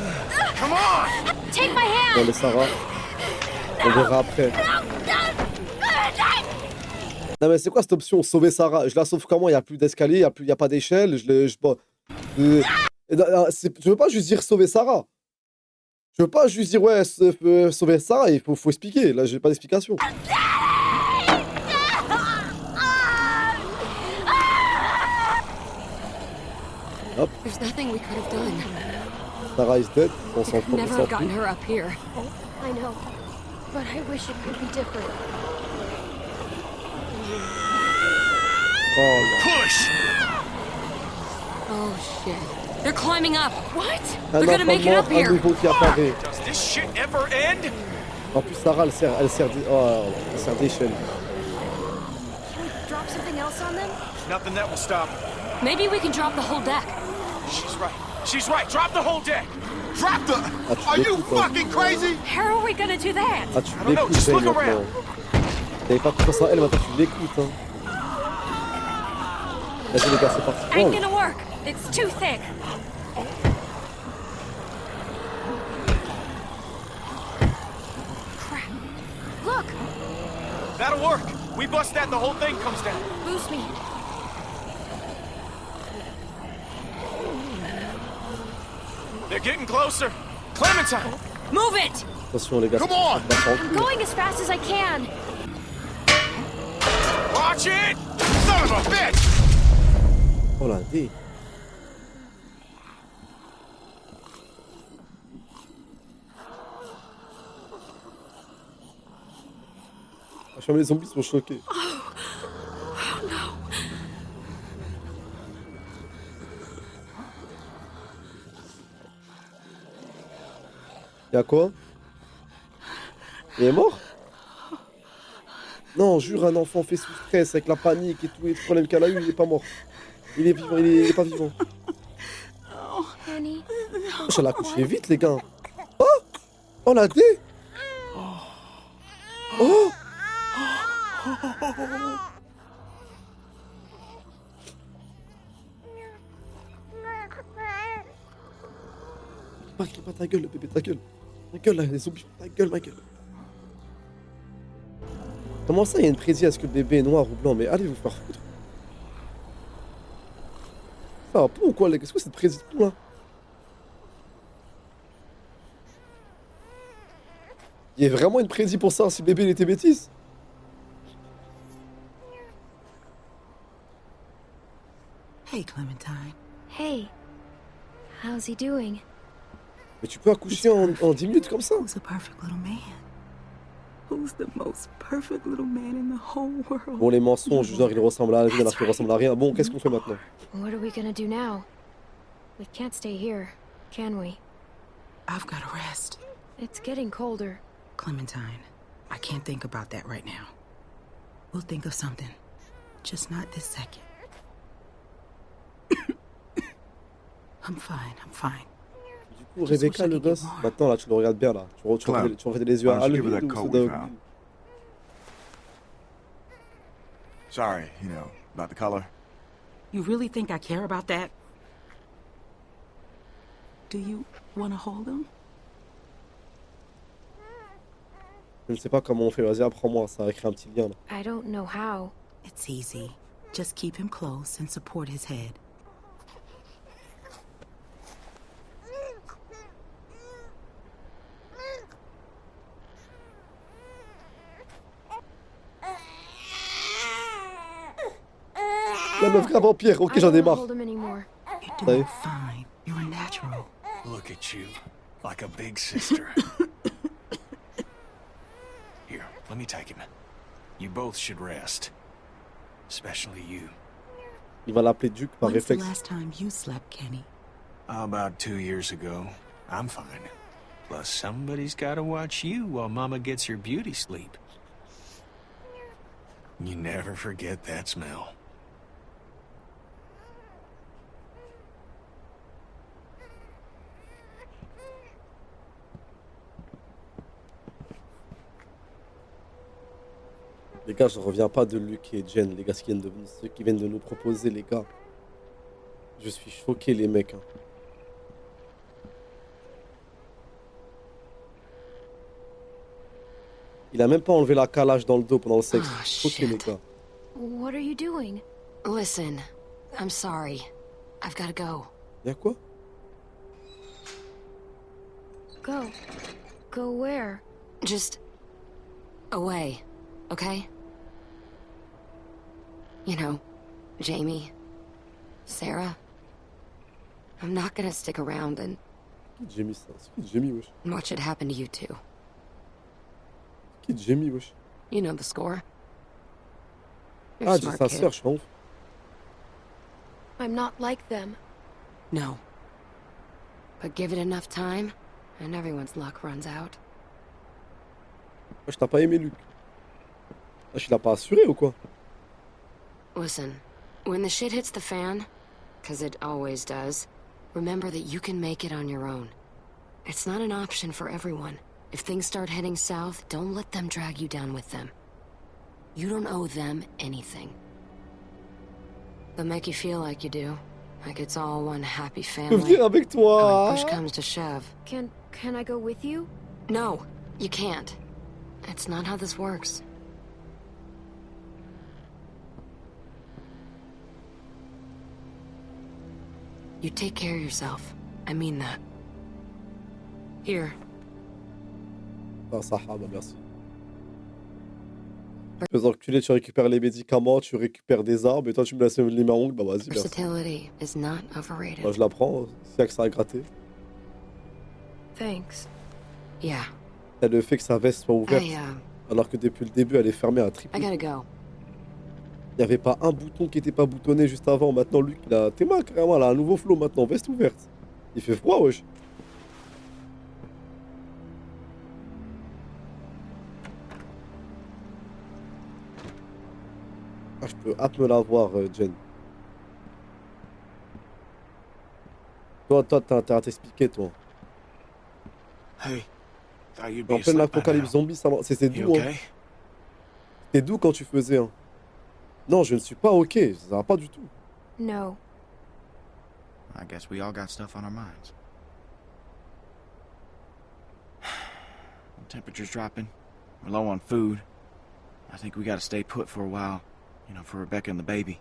Come on! Take my Bon, hand! les Sarah. On verra après. Non mais c'est quoi cette option? Sauver Sarah. Je la sauve comment? Il n'y a plus d'escalier, il n'y a pas d'échelle. Bon, je veux pas juste dire sauver Sarah. Je veux pas juste dire ouais, sauver Sarah. Il faut expliquer. Là, j'ai pas d'explication. Hop. There's nothing we could have done. Sarah is dead. On s'en fout. Never have gotten her up here. I know, but I wish it could be different. Oh, Push! Oh shit. They're climbing up. What? un They're gonna make it enfant up mort, un here. nouveau qui apparaît. Does this shit ever end? En plus, Sarah, elle sert d'échelle. Can we drop something else on them? Nothing that will stop. Maybe we can drop the whole deck. She's right. She's right. Drop the whole deck. Drop the... Ah, tu Are you l'écoutes, hein. fucking crazy? How are we gonna do that? Ah, tu I don't know, l'écoutes, just Ray, look maintenant. around. T'avais pas confiance en elle, maintenant tu l'écoutes. Hein. Vas-y les gars, c'est parti. Ain't Oh. gonna work. It's too thick. Crap. Look! That'll work. We bust that, the whole thing comes down. Boost me. They're getting closer. Clementine! Move it! Attention les gars, Come on. ça sent I'm going as fast as I can. Watch it! Son of a bitch! Oh la dé. Les zombies sont choqués. Y'a quoi? Il est mort? Non, jure, un enfant fait sous stress avec la panique et tous les problèmes qu'elle a eu, il est pas mort. Il est vivant, il est pas vivant. Honey. Je l'ai accouché vite, les gars. Oh! Oh la dé! Oh! Crie pas ta gueule, le bébé, ta gueule. Ta gueule, là, les zombies, ta gueule, ma gueule. Comment ça, il y a une prédit à ce que le bébé est noir ou blanc? Mais allez vous faire foutre. Ça va pas ou quoi, les gars? C'est quoi cette prédit là? Il y a vraiment une prédit pour ça, si le bébé il était métis? Hey, Clementine. Hey. How's he doing? Mais tu peux accoucher en 10 minutes comme ça? Who's a perfect little man? Who's the most perfect little man in the whole world? Bon, les mensonges, genre il ressemble à rien alors qu'il ressemble à rien. Bon, qu'est-ce qu'on fait maintenant? What are we gonna do now? We can't stay here, can we? I've got to rest. It's getting colder. Clementine, I can't think about that right now. We'll think of something. Just not this second. I'm fine, I'm fine. Du coup, Rebecca, le gosse, maintenant là, tu le regardes bien là. Tu refais les yeux à lui ou Sorry, you know, about the color. You really think I care about that? Do you want to hold him? Je ne sais pas comment on fait, vas-y, apprends-moi, ça va créer un petit lien là. I don't know how. It's easy. Just keep him close and support his head. La meuf grave en pierre, ok, j'en ai marre. You're doing fine. You're a natural. Look at you, like a big sister. Here, let me take him. You both should rest. Especially you. Il va l'appeler Duke par When's the réflexe. last time you slept, Kenny? About 2 years ago. I'm fine. Plus, somebody's gotta watch you while Mama gets her beauty sleep. You never forget that smell. Les gars, je reviens pas de Luke et Jen, les gars, ceux qui viennent de nous proposer, les gars. Je suis choqué, les mecs. Hein. Il a même pas enlevé la calage dans le dos pendant le sexe. Oh, Choqué, les shit. gars. What are you doing? Listen, I'm sorry. I've gotta go. Y'a quoi? Go. Go where? Just away, okay? You know, Jamie, Sarah. I'm not gonna stick around and Jamie, ça. C'est qui Jamie, wesh? watch it happen to you too. C'est qui Jamie, wesh? You know the score. You're Ah, a j'ai smart sa kid. sœur, je suis en ouf. I'm not like them. No. But give it enough time, and everyone's luck runs out. Wesh, t'as pas aimé Luke? Wesh, il a pas assuré ou quoi? Listen, when the shit hits the fan, 'cause it always does, remember that you can make it on your own. It's not an option for everyone. If things start heading south, don't let them drag you down with them. You don't owe them anything. They'll make you feel like you do, like it's all one happy Je peux family. venir avec When toi. push comes to shove. Can I go with you? No, you can't. It's not how this works. You take care of yourself. I mean that. Here, Ah, Sahaba, merci. Tu peux enculer, tu récupères les médicaments, tu récupères des armes, et toi tu me laisses les mains ongles, bah vas-y, merci. versatility is not overrated. Moi je la prends, s'il y a que ça à gratter. Thanks. Yeah, Et le fait que sa veste soit ouverte, alors que depuis le début elle est fermée à I triple. gotta go. Il n'y avait pas un bouton qui était pas boutonné juste avant. Maintenant, Luc, il a tes mains carrément, elle a un nouveau flow maintenant, veste ouverte. Il fait froid, wesh. Ah, je peux hâte me la voir, Jen. Toi, t'as intérêt à t'expliquer, toi. Hey, thought you'd En be pleine asleep by apocalypse now. zombie, c'est You doux, hein. okay? C'était doux quand tu faisais, hein. Non, je ne suis pas ok, ça va pas du tout. No. I guess we all got stuff on our minds. Temperature's dropping. We're low on food. I think we gotta stay put for a while, you know, for Rebecca and the baby.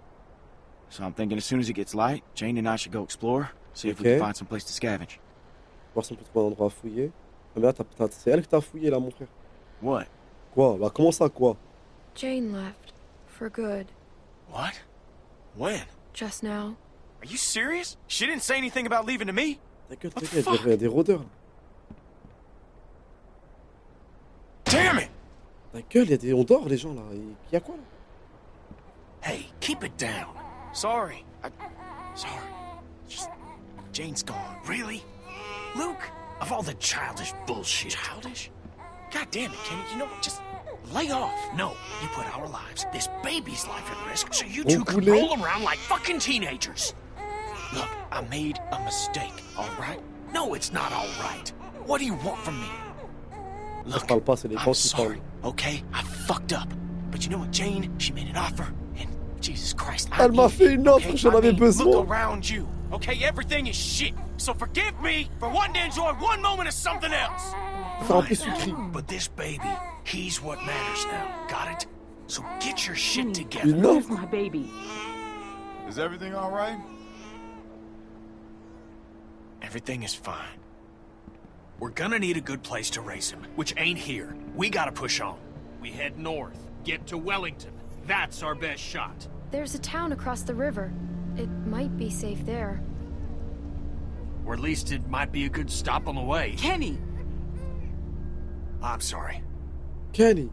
So I'm thinking as soon as it gets light, Jane and I should go explore, see if we Okay. can find some place to scavenge. Voir si on peut trouver un endroit à fouiller. Ah, mais là, c'est elle que t'as fouillé, là, mon frère. What? Quoi? Bah, comment ça, quoi? Jane left. For good. What? When? Just now. Are you serious? She didn't say anything about leaving to me? Ta gueule, What the il fuck? y a des rôdeurs. Damn it! Ta gueule, il y a des... On dort, les gens, là. Il y a quoi, là? Hey, keep it down. Sorry. Sorry. Just... Jane's gone. Really? Luke? Of all the childish bullshit. Childish? God damn it, Kenny. You know what? Just lay off. No, you put our lives, this baby's life at risk, so you two can poulet. roll around like fucking teenagers. Look, I made a mistake, all right? No, it's not all right. What do you want from me? Je Look, parle pas, c'est les I'm grands qui parlent. sorry, okay? I fucked up. But you know what, Jane? She made an offer, and Jesus Christ, I Elle m'a need fait une offre, okay? j'en I avais mean, besoin. Look around you, okay? Everything is shit. So forgive me for wanting to enjoy one moment of something else. C'est un peu sucré. But this baby, he's what matters now. Got it? So get your shit together. Une offre? My baby. Is everything all right? Everything is fine. We're gonna need a good place to raise him, which ain't here. We gotta push on. We head north, get to Wellington. That's our best shot. There's a town across the river. It might be safe there. Or at least it might be a good stop on the way. Kenny! I'm sorry. Kenny.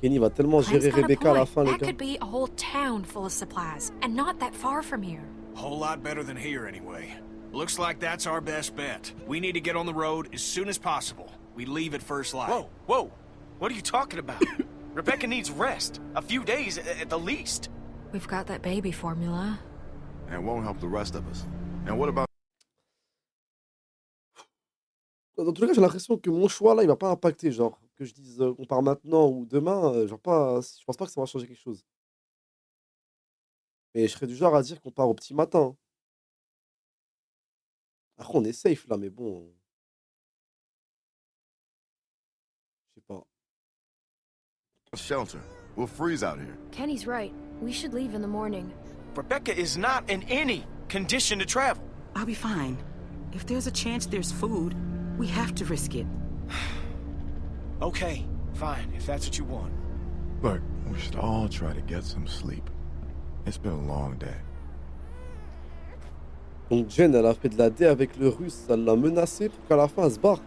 Kenny va tellement Glenn's gérer got a Rebecca à la point. fin, les That gars. could be a whole town full of supplies, and not that far from here. Whole lot better than here, anyway. Looks like that's our best bet. We need to get on the road as soon as possible. We leave at first light. Whoa, whoa. What are you talking about? Rebecca needs rest. A few days at the least. We've got that baby formula. And won't help the rest of us. And what about Dans tous les cas, j'ai l'impression que mon choix là, il va pas impacter. Genre, que je dise on part maintenant ou demain, genre pas, je pense pas que ça va changer quelque chose. Mais je serais du genre à dire qu'on part au petit matin, hein. Après, on est safe là, mais bon, je sais pas. Shelter. We'll freeze out here. Kenny's right. We should leave in the morning. Rebecca is not in any condition to travel. I'll be fine. If there's a chance there's food, we have to risk it. Okay, fine, if that's what you want. Look, we should all try to get some sleep. It's been a long day. Donc Jen, elle a fait de la D avec le russe, elle l'a menacé pour qu'à la fin elle se barre.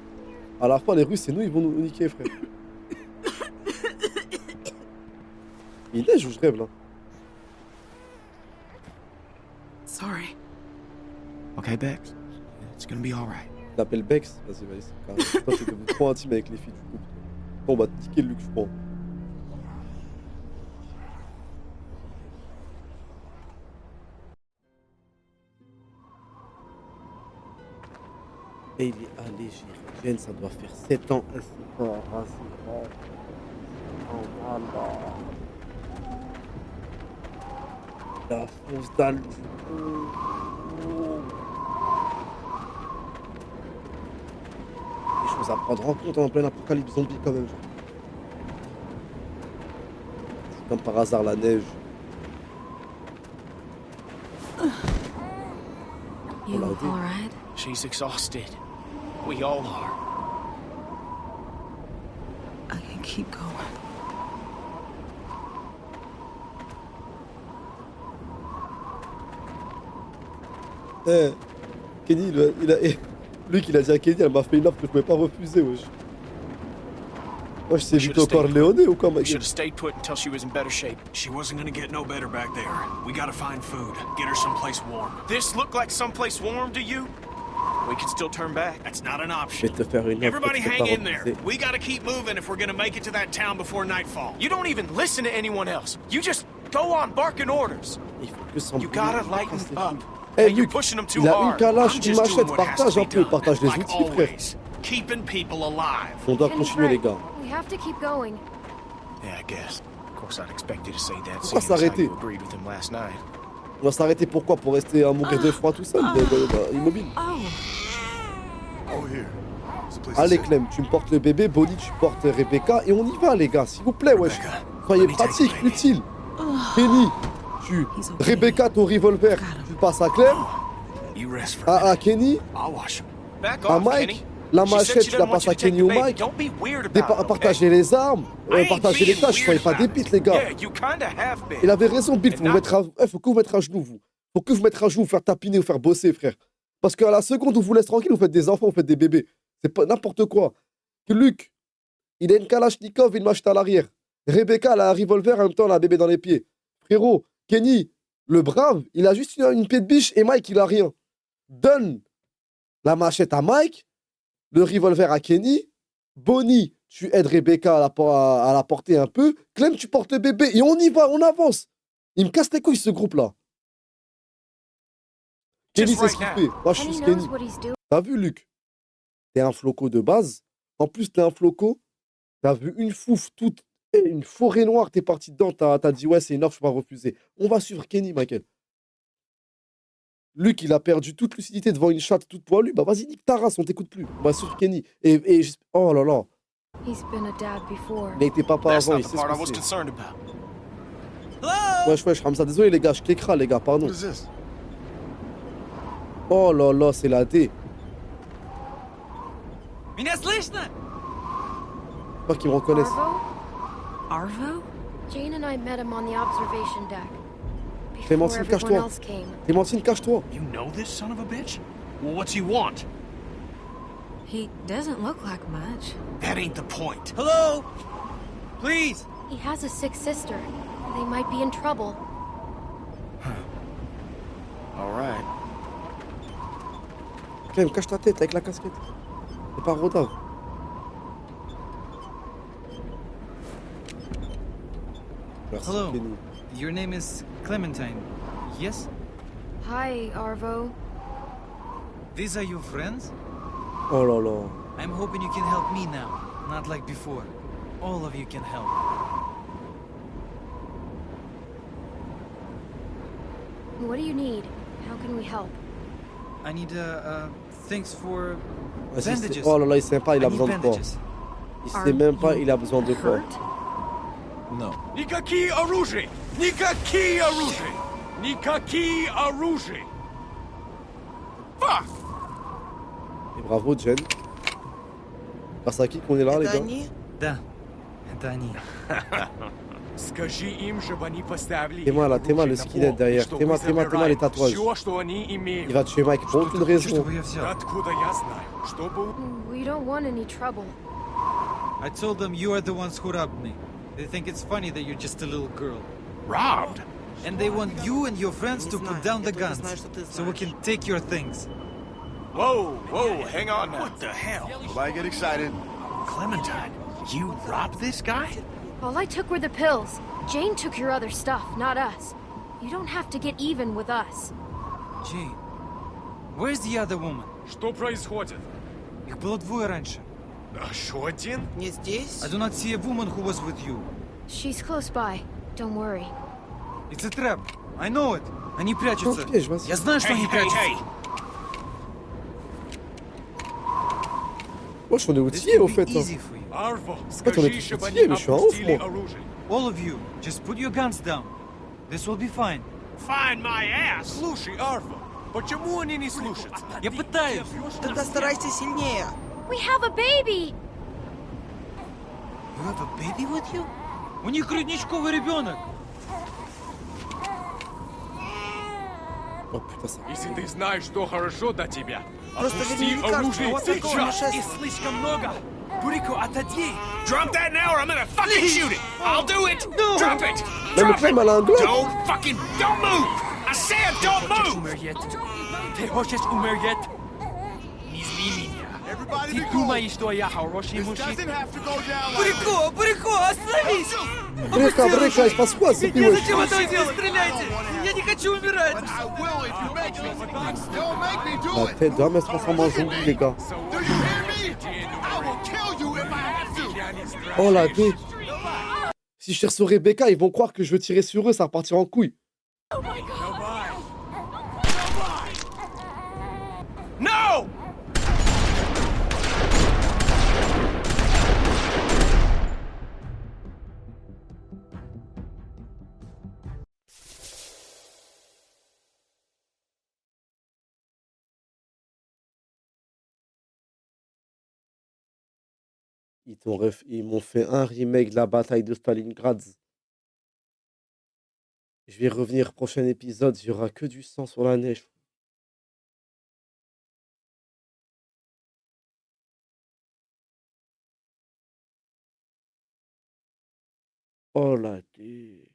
À la fin, les Russes, c'est nous, ils vont nous niquer, frère. Il neige ou je rêve là? Sorry. Okay, Bex? It's gonna be alright. Il l'appelle Bex. Vas-y, vas-y, c'est carré. Toi, t'es devenu trop intime avec les filles du couple. Bon, on va te niquer le Luc, je crois. Et il est allégé. Jen, ça doit faire 7 ans. Elle s'est pas rasée. Oh, voilà. La fonce dalle du coup. Des choses à prendre en compte en plein apocalypse zombie quand même. C'est comme par hasard la neige. You l'a all dit. right? She's exhausted. We all are. I can keep going. Eh, Kenny, Luc, il a dit à Kenny, elle m'a fait une offre que je pouvais pas refuser, wesh. Wesh, c'est Vito Corleone ou quoi, ma Should gueule? have stayed put until she was in better shape. She wasn't gonna get no better back there. We gotta find food. Get her someplace warm. This look like someplace warm to you? We can still turn back. That's not an Je option. vais te faire une offre que Everybody tu peux hang pas in there. refuser. We gotta keep moving if we're gonna make it to that town before nightfall. You don't even listen to anyone else. You just go on barking orders. Il faut que ça me You gotta brûle, lighten casse les up. couilles. Eh, And you're Luc, pushing them too il a une hard. calache, I'm une just doing machette, what has partage to un be peu, done. partage les Like outils, frère. always, keeping people alive. On doit Kenny's continuer, les right. gars. We have to keep going. Yeah, I guess. Of course, I'd expect you to say that. Pourquoi seeing as how s'arrêter? you agreed with him last night. On va s'arrêter pourquoi? Pour rester à mourir de froid tout seul, immobile. Oh, here. It's a place Allez, to sit. Clem, tu me portes le bébé, Bonnie, tu portes Rebecca, et on y va, les gars, s'il vous plaît, wesh. Rebecca, Soyez let me take pratique, the baby. utile. Kenny, He's okay. Rebecca, ton revolver, tu le passes à Clem, You rest for a à minute. Kenny, I'll wash him. Back à off, Mike. Kenny. La She said machette, she tu la doesn't want passes you à to take Kenny the ou baby. Mike. Don't be weird about it, okay? Partager les armes, I ain't partager les being tâches, soyez weird pas about des bites, les gars. Yeah, you kinda have been. Il avait raison, Bill, faut, And vous mettre faut que vous mettre à genoux, vous. Faut que vous mettre à genoux, vous faire tapiner, vous faire bosser, frère. Parce qu'à la seconde où vous laisse tranquille, vous faites des enfants, vous faites des bébés. C'est pas n'importe quoi. Que Luc, il a une Kalachnikov et une machette à l'arrière. Rebecca, elle a un revolver, en même temps, elle a un bébé dans les pieds. Frérot, Kenny, le brave, il a juste une pied de biche et Mike, il a rien. Donne la machette à Mike, le revolver à Kenny. Bonnie, tu aides Rebecca à la porter un peu. Clem, tu portes le bébé. Et on y va, on avance. Il me casse les couilles, ce groupe-là. Kenny, Just c'est ce right qu'il now. fait. Moi, je Kenny suis knows Kenny. what he's doing. T'as vu, Luc? T'es un floco de base. En plus, t'es un floco. T'as vu une fouf, toute une forêt noire. T'es parti dedans. T'as dit, ouais, c'est une offre, je peux pas refuser. On va suivre Kenny, Michael. Luc, il a perdu toute lucidité devant une chatte toute poilue. Bah, vas-y, nique ta race, on t'écoute plus. On va suivre Kenny. Oh là là. He's been a dad before. Il a été papa That's avant, not il the sait part I ce was que c'est. concerned about. Wesh, wesh, Hamza, désolé, les gars, je cliquera, les gars, pardon. What is this? Oh là là, c'est la D. Меня слышно? Pas qu'ils me reconnaissent. Arvo? Arvo? Jane and I met him on the observation deck. Before Clémentine, everyone cache-toi. else came. Clémentine, cache-toi. You know this son of a bitch? Well, what's he want? He doesn't look like much. That ain't the point. Hello? Please? He has a sick sister. They might be in trouble. All right. Clem, cache ta tête avec la casquette. C'est pas rodave. Merci, Hello. Kenny. Your name is Clementine, yes? Hi, Arvo. These are your friends? Oh là là. I'm hoping you can help me now, not like before. All of you can help. What do you need? How can we help? I need, things for Ah, si, bandages. oh là là, il sait même pas, il I a need besoin de quoi. bandages. Il sait même pas, il a besoin de quoi. No. Никакие оружия! Никакие оружия! Никакие оружия! Fuck! Et bravo, Jen. Grâce à qui qu'on est là, les gars? Да, это они. Скажи им, чтобы они поставили Téma là, Téma le оружие на skinhead пол, derrière. что Téma, вы Téma, Téma, les забираете tatouages. всё, что они имеют. Il va tuer Mike pour aucune raison. Чтобы я взял. Откуда я знаю? Чтобы... We don't want any trouble. I told them you are the ones who robbed me. They think it's funny that you're just a little girl. Robbed? And they want you and your friends to put down the guns, so we can take your things. Whoa, whoa, hang on now. What the hell? Nobody get excited. Clementine, you robbed this guy? All I took were the pills. Jane took your other stuff, not us. You don't have to get even with us. Jane, where's the other woman? Что происходит? Их было двое раньше. Еще один? I do not see a woman who was with you. She's close by. Don't worry. It's a trap. I know it. Они прячутся. Ну, piège, vas-y. Я знаю, что они прячутся. Wesh, on est This outillés will au be fait. Hein. easy for you. Арво, on est скажи, tous чтобы outillés, они mais je suis un ouf, опустили moi. оружие. All of you, just put your guns down. This will be fine. Find my ass! Слушай, Арво, почему они не слушаются? Я пытаюсь. Тогда старайся сильнее. We have a baby! You have a baby with you? У них грудничковый ребенок. Oh putain, ça. Если ты знаешь, что хорошо для тебя, Просто опусти верни лекарство, оружие вот такого сейчас! нашествия. Слишком много. Бурико, отойди. Drop that now or I'm gonna fucking shoot it! I'll do it! Drop it! Mais le Drop crème, it! elle a un globe. Don't move! I said don't move! Умереть. Ты хочешь умереть? Не зли меня. Ты думаешь, что я хороший мужчина? Бурико, Бурико, остановись! Брека, Брека, il se passe quoi, c'est Нет, wesh? зачем это делать? Стреляйте! Я не хочу умирать! La tête de Hermès se transforme en zombie, les gars. Oh la dé. Si je tire sur Rebecca, ils vont croire que je veux tirer sur eux, ça va partir en couille. No! Ils m'ont fait un remake de la bataille de Stalingrad. Je vais revenir prochain épisode, il y aura que du sang sur la neige. Oh la dé.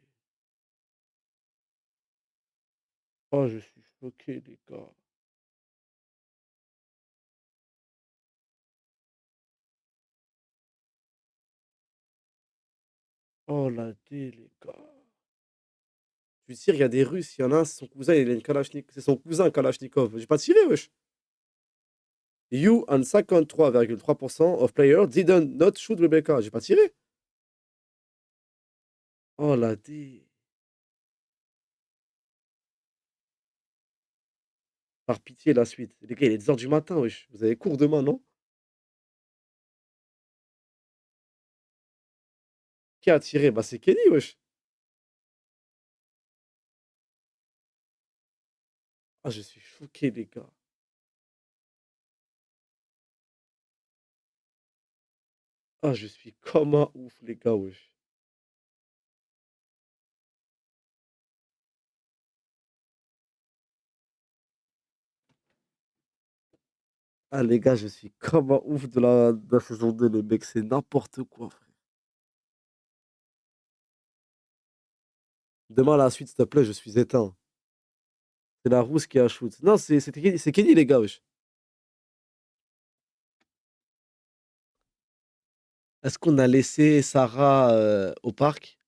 Oh, je suis choqué, les gars. Oh la dé, les gars. Je veux dire, il y a des Russes, il y en a un, c'est son cousin, il a une Kalachnikov. C'est son cousin Kalachnikov. J'ai pas tiré, wesh. You and 53,3% of players didn't not shoot Rebecca. J'ai pas tiré. Oh la dé. Par pitié, la suite. Les gars, il est 10 h du matin, wesh. Vous avez cours demain, non? Qui a tiré? Bah, c'est Kenny, wesh. Ah, je suis choqué, les gars. Ah, je suis comme un ouf, les gars, wesh. Ah, les gars, je suis comme un ouf de la saison 2, les mecs, c'est n'importe quoi, frère. Demain, la suite, s'il te plaît, je suis éteint. C'est la rousse qui a shoot. Non, c'est Kenny, les gars, wesh. Est-ce qu'on a laissé Sarah au parc?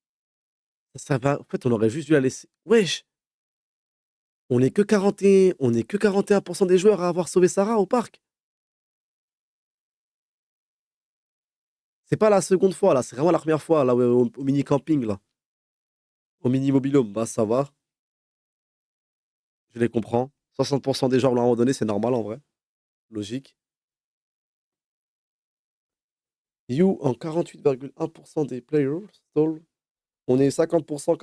Ça va. En fait, on aurait juste dû la laisser. Wesh! On n'est que 41% des joueurs à avoir sauvé Sarah au parc. C'est pas la seconde fois, là. C'est vraiment la première fois, là, au mini-camping, là. Au mini-mobilhome. Bah, ça va. Je les comprends. 60% des joueurs, à un moment donné, c'est normal, en vrai. Logique. You, en 48,1% des players stall. On est 50%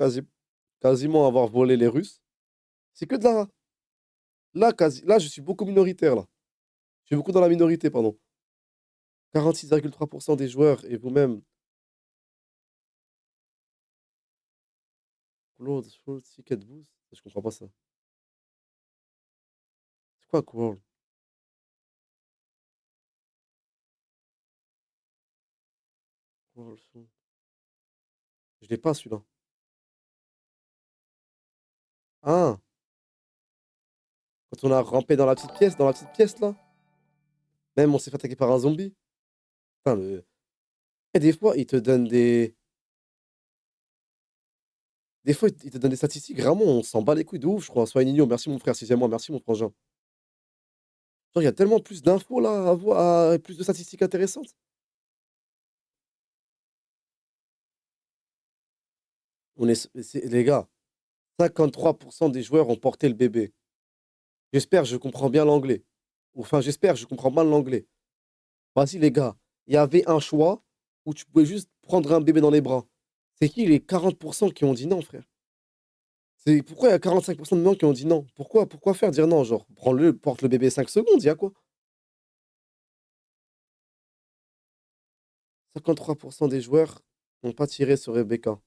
quasiment à avoir volé les Russes. C'est que de la... Là, je suis beaucoup minoritaire, là. Je suis beaucoup dans la minorité, pardon. 46,3% des joueurs et vous-même. Upload, full ticket boost. Je comprends pas ça. C'est quoi, Crawl? Crawl, full. Je l'ai pas, celui-là. Ah! Quand on a rampé dans la petite pièce, là. Même on s'est fait attaquer par un zombie. Putain, Et des fois, il te donne des... Des fois, il te donne des statistiques. Vraiment, on s'en bat les couilles de ouf, je crois. Sois Nino, merci mon frère, sixième mois, merci mon frangin. Genre, il y a tellement plus d'infos, là, à voir, plus de statistiques intéressantes. Les gars, 53% des joueurs ont porté le bébé. J'espère, je comprends bien l'anglais. Enfin, j'espère, je comprends mal l'anglais. Vas-y, les gars, il y avait un choix où tu pouvais juste prendre un bébé dans les bras. C'est qui les 40% qui ont dit non, frère? Pourquoi il y a 45% de gens qui ont dit non? Pourquoi faire dire non? Genre, prends-le, porte le bébé 5 secondes, il y a quoi? 53% des joueurs n'ont pas tiré sur Rebecca.